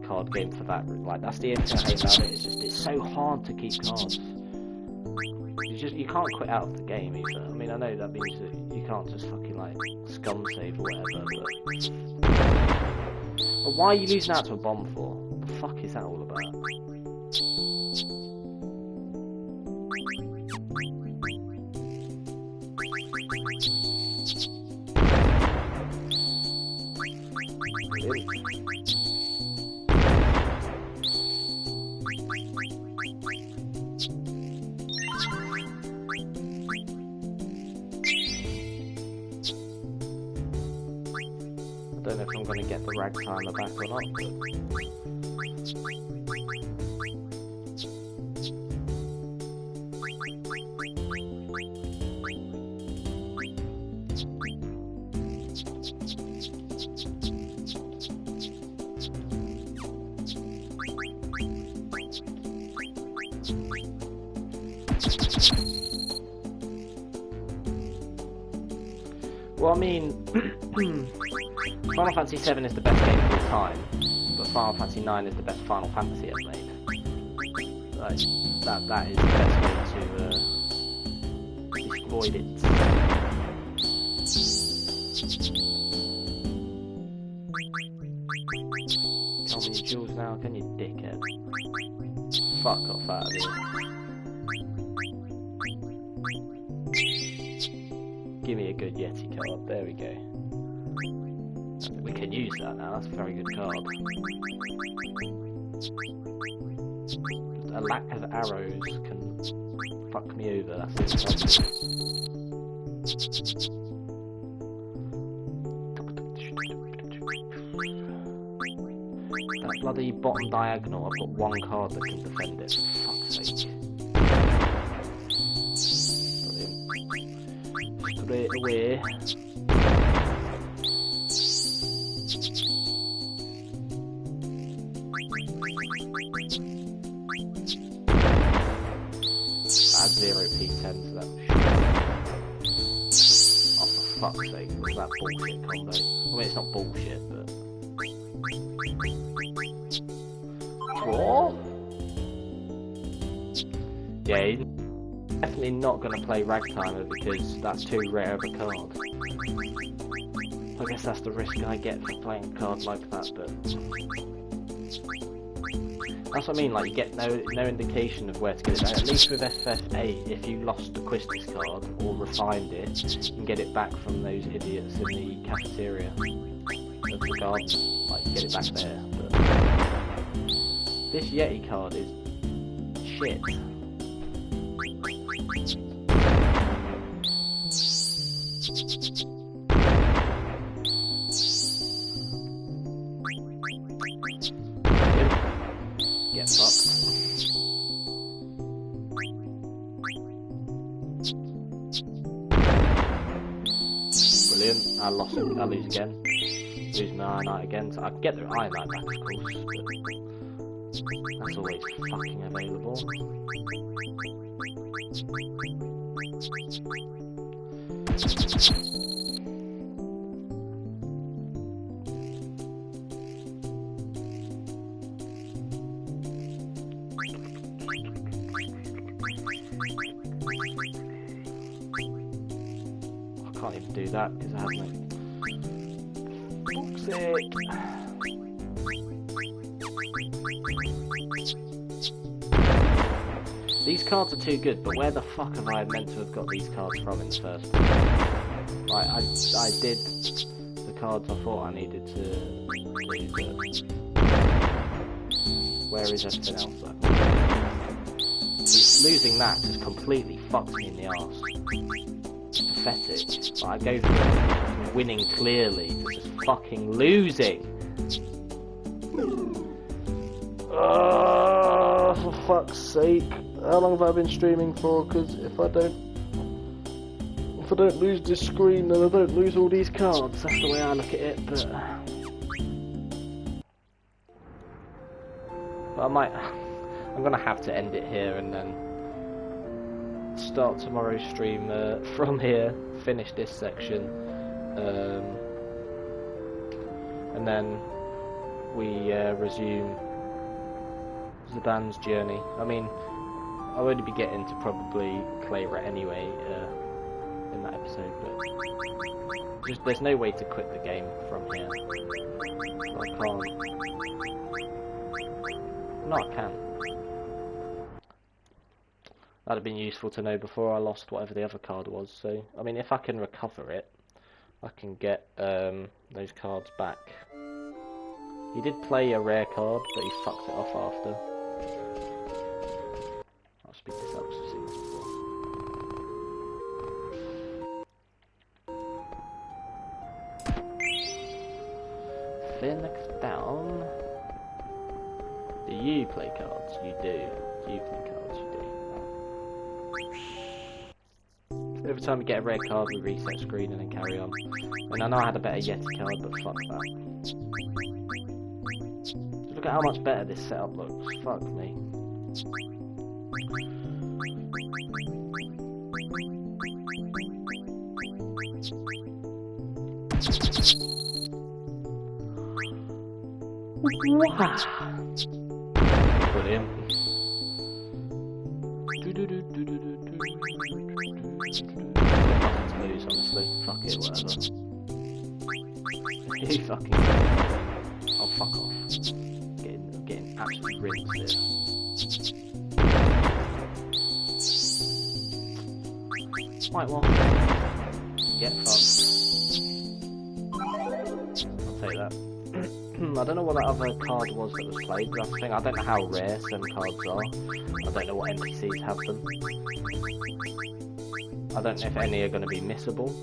card game for that. Like, that's the only thing I hate about it. It's so hard to keep cards. You can't quit out of the game either. I mean, I know that means that you can't just fucking like scum save or whatever, but why are you losing out to a bomb for? What the fuck is that all about? Really? don't know if I'm going to get the ragtimer back or not, but... Well, I mean, Final Fantasy VII is the best game of all time, but Final Fantasy IX is the best Final Fantasy ever made. Like, that is the best way to destroy it. Tell me your jewels now, can you, dickhead? Fuck off out of here. Give me a good Yeti card, there we go. We can use that now, that's a very good card. Just a lack of arrows can fuck me over, that's the problem. That bloody bottom diagonal, I've got one card that can defend it, for fuck's sake. Straight away. Add 0 P10 to that. Oh, for fuck's sake, was that bullshit combo? I mean, it's not bullshit, but... What? Yeah, he's definitely not going to play Ragtimer because that's too rare of a card. I guess that's the risk I get for playing a card like that, but... That's what I mean, like, you get no indication of where to get it back. At least with FF8, if you lost the Quistis card, or refined it, you can get it back from those idiots in the cafeteria of the garden. Like, get it back there, but... This Yeti card is... shit. Get fucked. Brilliant. I lost it. I lose again. Lose my Ironite again. So I can get the Ironite back, of course, but that's always fucking available. I can't even do that because I have no... Fuck's sake. These cards are too good, but where the fuck have I meant to have got these cards from in the first place? Like, I did the cards I thought I needed to do, but where is everything else though? Losing that just completely fucked me in the arse. It's pathetic. Like, I go from winning clearly to just fucking losing. For fuck's sake. How long have I been streaming for? Because if I don't lose this screen, then I don't lose all these cards. That's the way I look at it. But I'm gonna have to end it here and then start tomorrow's stream from here. Finish this section, and then we resume Zidaane's journey. I mean, I'll only be getting to probably Clayra anyway in that episode, but just there's no way to quit the game from here. I can't. No, I can. That'd have been useful to know before I lost whatever the other card was. So, I mean, if I can recover it, I can get those cards back. He did play a rare card, but he fucked it off after. I'll speed this up so see this before. Phoenix down. Do you play cards? You do. Do you play cards? You do. Every time we get a red card, we reset screen and then carry on. And I know I had a better Yeti card, but fuck that. Look at how much better this setup looks. Fuck me. Wow. Brilliant. Nothing to lose, honestly. Fuck it, whatever. You fucking. Oh, fuck off. Getting absolutely rinsed here. Whitewash. Get fucked. I'll take that. I don't know what that other card was that was played. That's the thing. I don't know how rare some cards are. I don't know what NPCs have them. I don't know if any are going to be missable.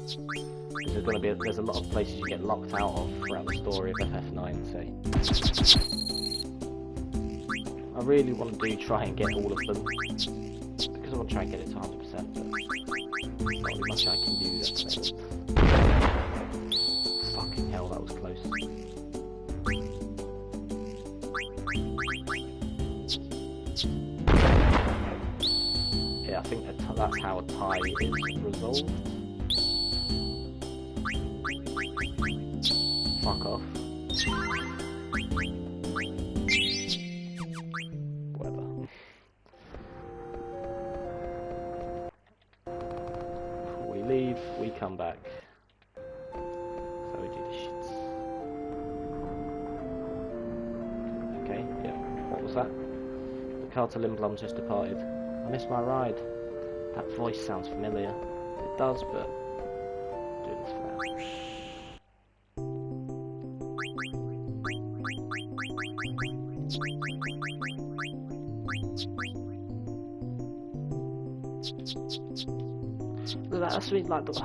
Because there's a lot of places you get locked out of throughout the story of FF9. So I really want to try and get all of them because I want to try and get it to 100%. But not really much I can do at the moment. Fucking hell, that was close. I think that's how a tie is resolved. Fuck off. Whatever. Before we leave, we come back. So we do the shits. Okay, yeah. What was that? The car to Lindblom just departed. I missed my ride. That voice sounds familiar. It does, but do this for now. Look at that, that's really like the... I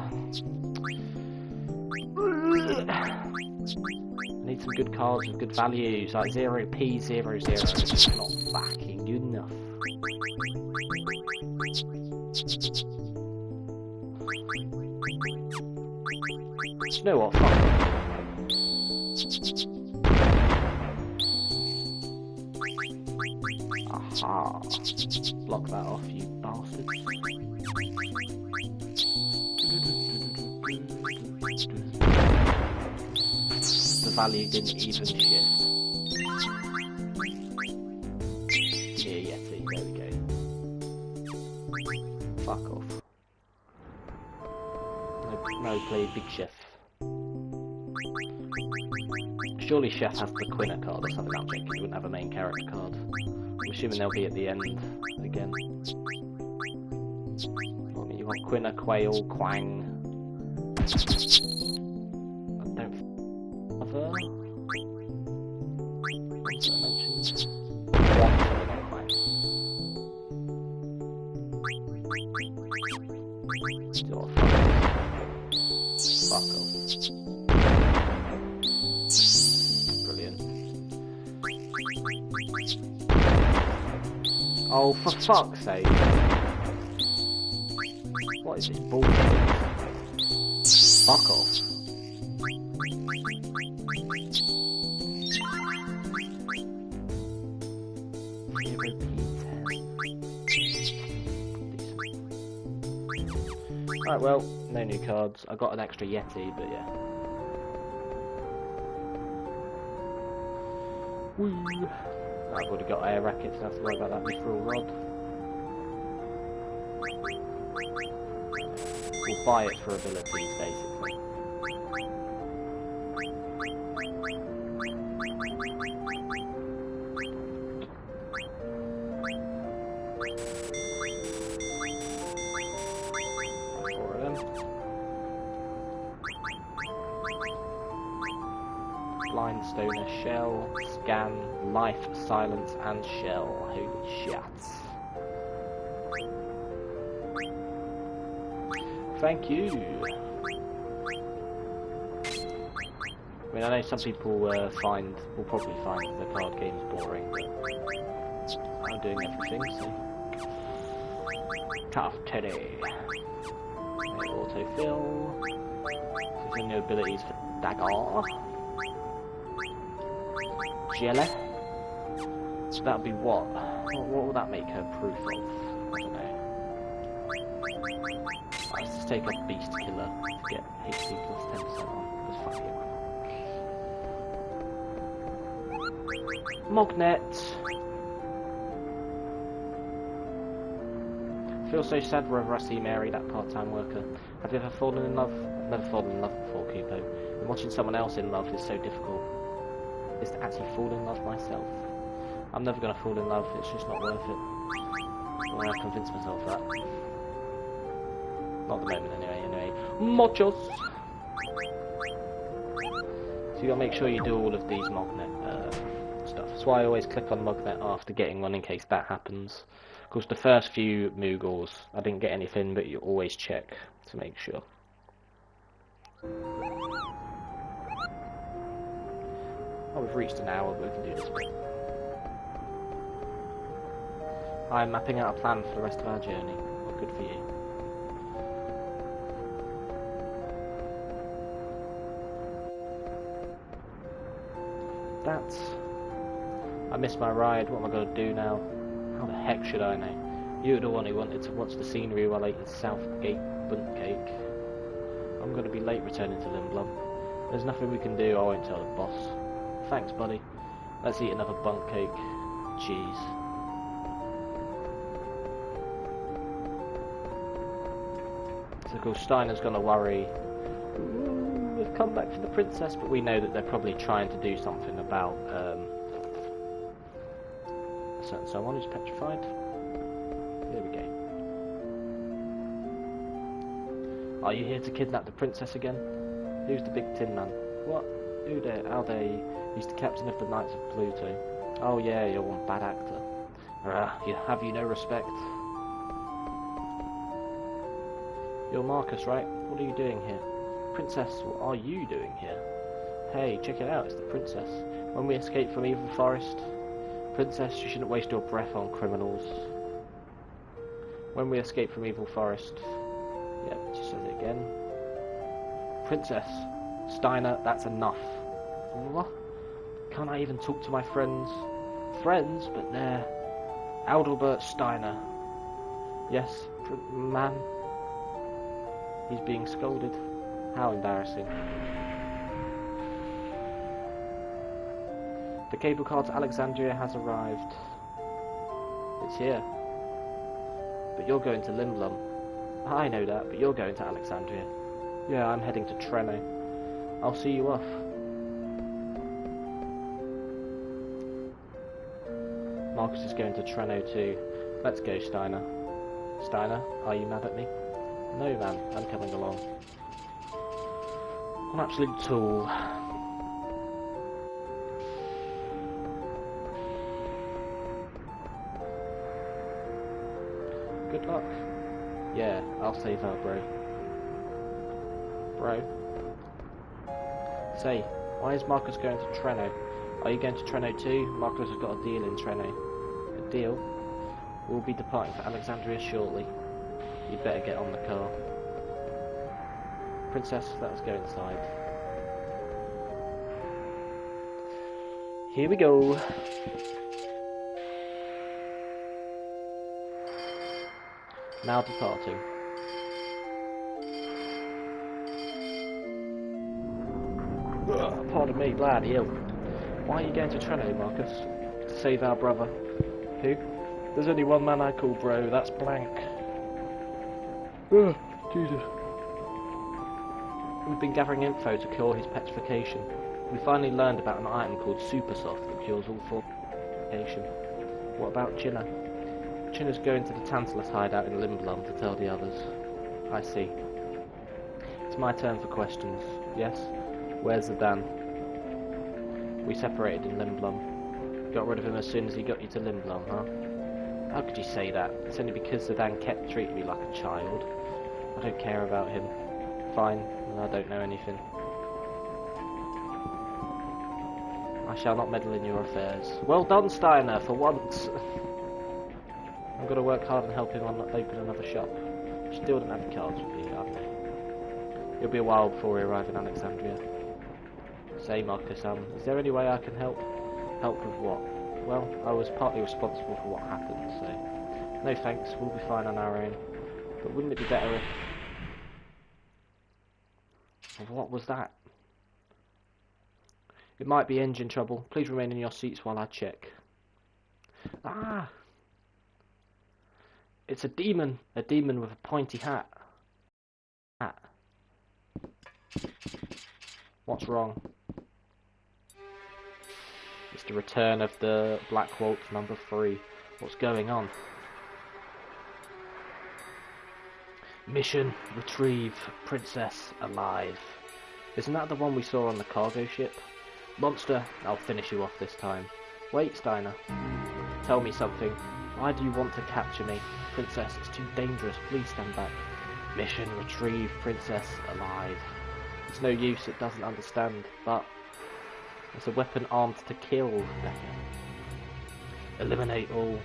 need some good cards with good values, like 0p00. It's not fucking good enough. You know what, fuck. Aha. Block that off, you bastard. The value didn't even shift. Here, Yeti, there we go. Fuck off. No play Big Chef. Surely Chef has the Quinna card or something. I'm thinking he wouldn't have a main character card. I'm assuming they'll be at the end again. I mean, you want Quinna, Quail, Quang. I don't. Other ones that I mentioned. One, sorry, not Quang. Still fuck off. Oh, for fuck's sake. What is this bullshit? Fuck off. Right, well, no new cards. I got an extra Yeti, but yeah. Woo! I've already got air rackets, so I have to worry about that mithril rod. We'll buy it for abilities, basically. Four of them. Blind Stoner Shell, Scan, Life, Silence, and Shell. Holy shit. Thank you. I mean, I know some people will probably find the card games boring, but I'm doing everything, so... Cut off Teddy. Autofill. There's new abilities for Dagger. Jelly. So that'll be what? What will that make her proof of? I don't know. Let's just take a Beast Killer to get HP plus 10% on. Because fuck it. Mognet. I feel so sad wherever I see Mary, that part-time worker. Have you ever fallen in love? I've never fallen in love before, Kupo. And watching someone else in love is so difficult. Is to actually fall in love myself. I'm never going to fall in love, it's just not worth it. Or I convince myself that. Not at the moment anyway. Muchos! So you got to make sure you do all of these Mognet stuff. That's why I always click on Mognet after getting one in case that happens. Of course, the first few Moogles, I didn't get anything, but you always check to make sure. Oh, we've reached an hour, but we can do this bit. I'm mapping out a plan for the rest of our journey. Well, good for you. I missed my ride, what am I going to do now? How the heck should I know? You were the one who wanted to watch the scenery while eating Southgate Bunt Cake. I'm going to be late returning to Limblom. There's nothing we can do, I won't tell the boss. Thanks, buddy. Let's eat another Bunt Cake. Cheese. So of course Steiner's going to worry. We've come back for the princess, but we know that they're probably trying to do something about someone who's petrified. There we go. Are you here to kidnap the princess again? Who's the big tin man? What? Who there? How they? He's the captain of the Knights of Pluto. Oh yeah, you're one bad actor. Have you no respect? You're Marcus, right? What are you doing here? Princess, what are you doing here? Hey, check it out, it's the princess. When we escape from Evil Forest... Princess, you shouldn't waste your breath on criminals. When we escape from Evil Forest... Yep, she says it again. Princess, Steiner, that's enough. What? Can't I even talk to my friends? Friends? But they're... Adalbert Steiner. Yes, man. He's being scolded. How embarrassing. The cable car to Alexandria has arrived. It's here. But you're going to Limblom. I know that, but you're going to Alexandria. Yeah, I'm heading to Treno. I'll see you off. Marcus is going to Treno too. Let's go, Steiner. Steiner, are you mad at me? No, man, I'm coming along. An absolute tool. Good luck. Yeah, I'll save her, bro. Bro? Say, why is Marcus going to Treno? Are you going to Treno too? Marcus has got a deal in Treno. A deal? We'll be departing for Alexandria shortly. You'd better get on the car. Princess, let us go inside. Here we go. Now departing. Pardon me, bloody hell. Why are you going to Treno, Marcus? To save our brother. Who? There's only one man I call bro, that's Blank. Oh, Jesus. We've been gathering info to cure his petrification. We finally learned about an item called Super Soft that cures all forms of petrification. What about Chinna? Chinna's going to the Tantalus hideout in Limblom to tell the others. I see. It's my turn for questions. Yes? Where's Zidane? We separated in Limblom. Got rid of him as soon as he got you to Limblom, huh? How could you say that? It's only because Zidane kept treating me like a child. I don't care about him. Fine, I don't know anything. I shall not meddle in your affairs. Well done, Steiner, for once. I'm going to work hard and help him open another shop. Still don't have the cards with you, have they? It'll be a while before we arrive in Alexandria. Say, Marcus, is there any way I can help? Help with what? Well, I was partly responsible for what happened, so... No thanks, we'll be fine on our own. But wouldn't it be better if... What was that? It might be engine trouble. Please remain in your seats while I check. Ah! It's a demon! A demon with a pointy hat. What's wrong? It's the return of the Black Waltz number 3. What's going on? Mission: retrieve Princess alive. Isn't that the one we saw on the cargo ship? Monster, I'll finish you off this time. Wait, Steiner. Tell me something. Why do you want to capture me? Princess, it's too dangerous. Please stand back. Mission: retrieve Princess alive. It's no use, it doesn't understand, but it's a weapon armed to kill. Dagger. Eliminate all.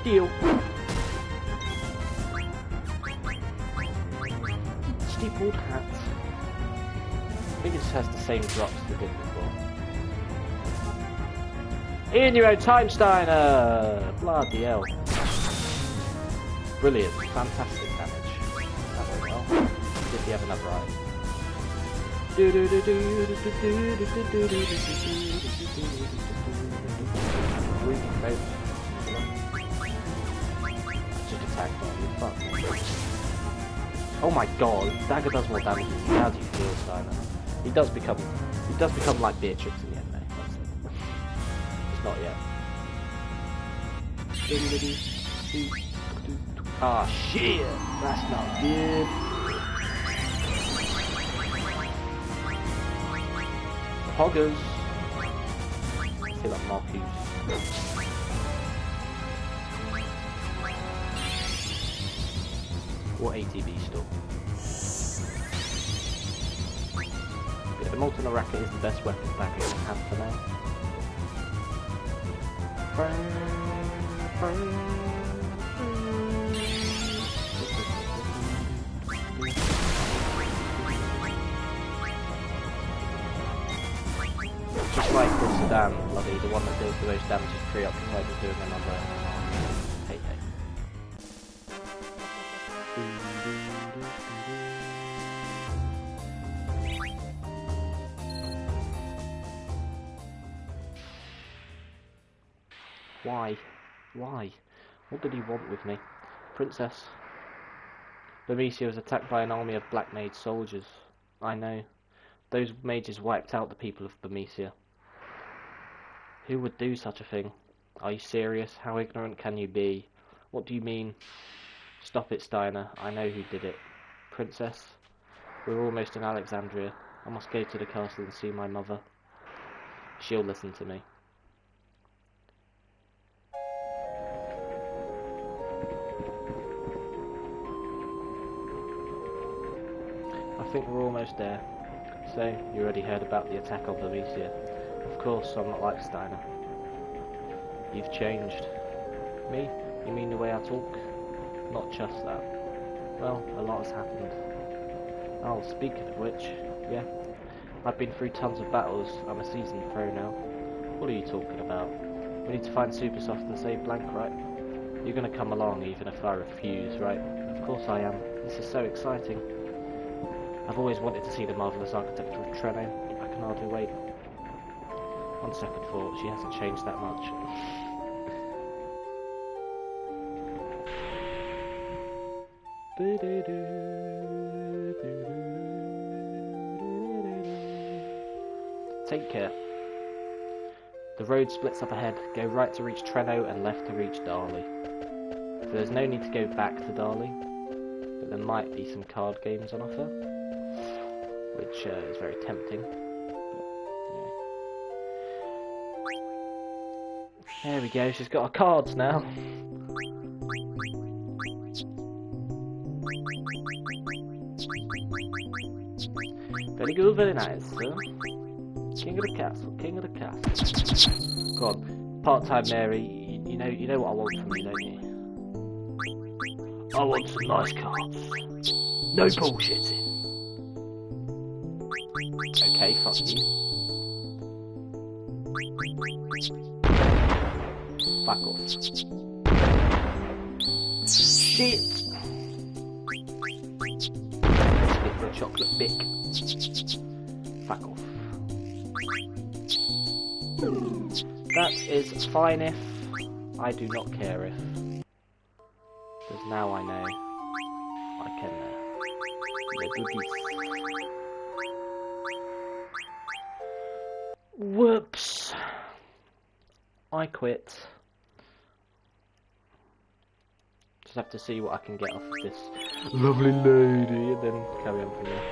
Steal. Steepled hat. I think it just has the same drops as it did before. In your own time, Steiner! Bloody hell. Brilliant. Fantastic damage. That went well. Did he have enough right? Oh my god, Dagger does more damage than you. How do you feel, Steiner? He does become like Beatrix in the end, though. It's not yet. Ah, shit! That's not good. Poggers. I feel like Marcus. Or ATB store. Yeah, the Molten Racket is the best weapon Dagger can have for now. Just like the Sedan, bloody, the one that deals the most damage is preoccupied with doing another. Hey. Why? What did he want with me? Princess. Bermesia was attacked by an army of Black Mage soldiers. I know. Those mages wiped out the people of Bermesia. Who would do such a thing? Are you serious? How ignorant can you be? What do you mean? Stop it, Steiner. I know who did it. Princess? We're almost in Alexandria. I must go to the castle and see my mother. She'll listen to me. I think we're almost there. So, you already heard about the attack on Bermesia. Of course, I'm not like Steiner. You've changed. Me? You mean the way I talk? Not just that. Well, a lot has happened. Oh, speaking of which, yeah. I've been through tons of battles. I'm a seasoned pro now. What are you talking about? We need to find Supersoft and save Blank, right? You're gonna come along even if I refuse, right? Of course I am. This is so exciting. I've always wanted to see the marvellous architecture of Treno. I can hardly wait. On second thought, she hasn't changed that much. Take care. The road splits up ahead. Go right to reach Treno and left to reach Darley. So there's no need to go back to Dali, but there might be some card games on offer, which is very tempting. But, yeah. There we go, she's got her cards now. Very good, very nice, sir. King of the castle, king of the castle. Go on, part-time Mary, you know what I want from you, don't you? I want some nice cards. No bullshitting. Okay, fuck you. Fuck off. Shit! Let's for a chocolate bic. Fuck off. That is fine if. I do not care if. Because now I know I can do this. Whoops. I quit. Just have to see what I can get off of this lovely lady and then carry on from there.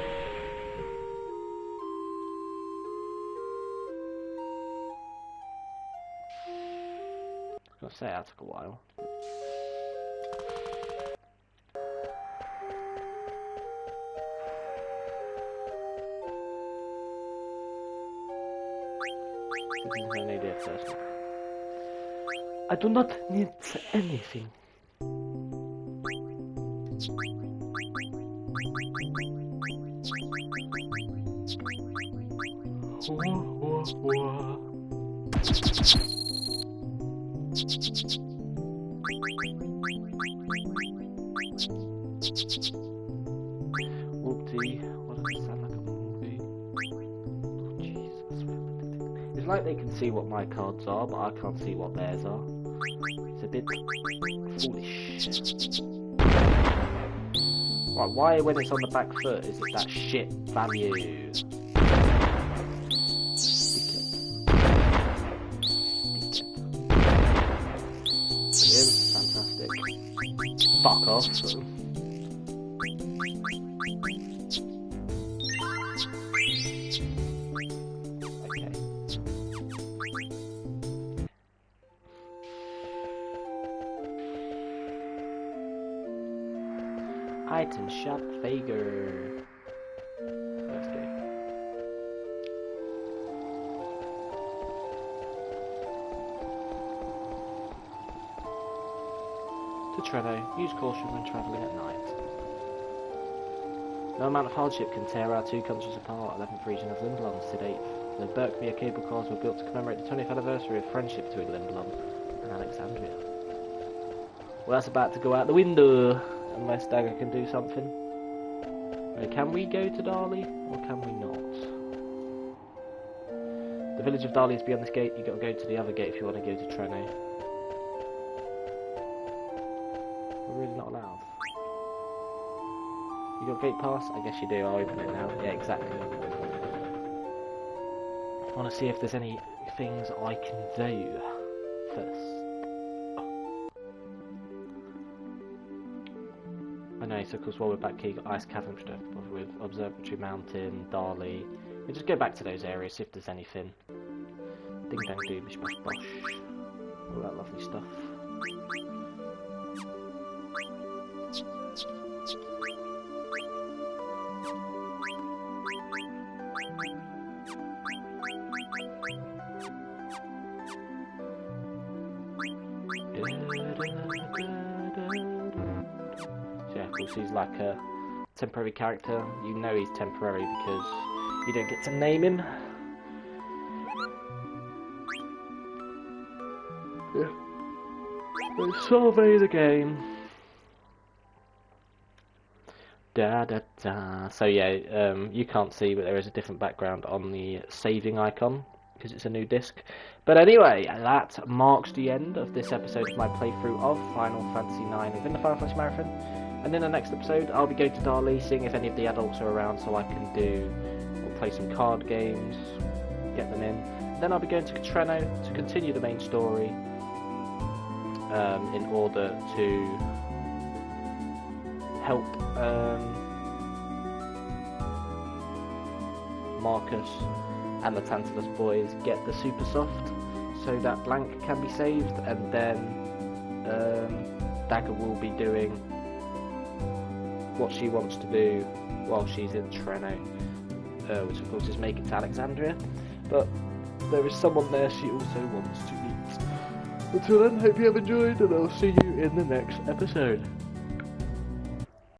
I was gonna say that took a while. I do not need anything. Whoopty, what does it sound like a movie? Oh, Jesus. It's like they can see what my cards are, but I can't see what theirs are. It's a bit foolish. Right, why when it's on the back foot is it that shit value? Brilliant, fantastic. Fuck off. Item shop Dagger. Let's go. To Treno, use caution when travelling at night. No amount of hardship can tear our two countries apart. 11th region of Limblom, Sid 8th. The Berkmere cable cars were built to commemorate the 20th anniversary of friendship between Limblom and Alexandria. Well, that's about to go out the window. Unless Dagger can do something. Can we go to Dali, or can we not? The village of Dali is beyond this gate. You've got to go to the other gate if you want to go to Treno. We're really not allowed. You got gate pass? I guess you do. I'll open it now. Yeah, exactly. I want to see if there's any things I can do first. No, so of course while we're back here, you've got Ice Cavern stuff with Observatory Mountain, Dali. We just go back to those areas, see if there's anything. Ding dang doobish bash bosh. All that lovely stuff. He's like a temporary character. You know he's temporary because you don't get to name him. Yeah. Let's survey the game. Da da da. So yeah, you can't see, but there is a different background on the saving icon because it's a new disc. But anyway, that marks the end of this episode of my playthrough of Final Fantasy IX within the Final Fantasy Marathon. And in the next episode, I'll be going to Dali, seeing if any of the adults are around so I can play some card games, get them in. Then I'll be going to Treno to continue the main story. in order to help Marcus and the Tantalus boys get the super soft so that Blank can be saved, and then Dagger will be doing what she wants to do while she's in Treno, which of course is make it to Alexandria, but there is someone there she also wants to meet. Until then, hope you have enjoyed, and I'll see you in the next episode.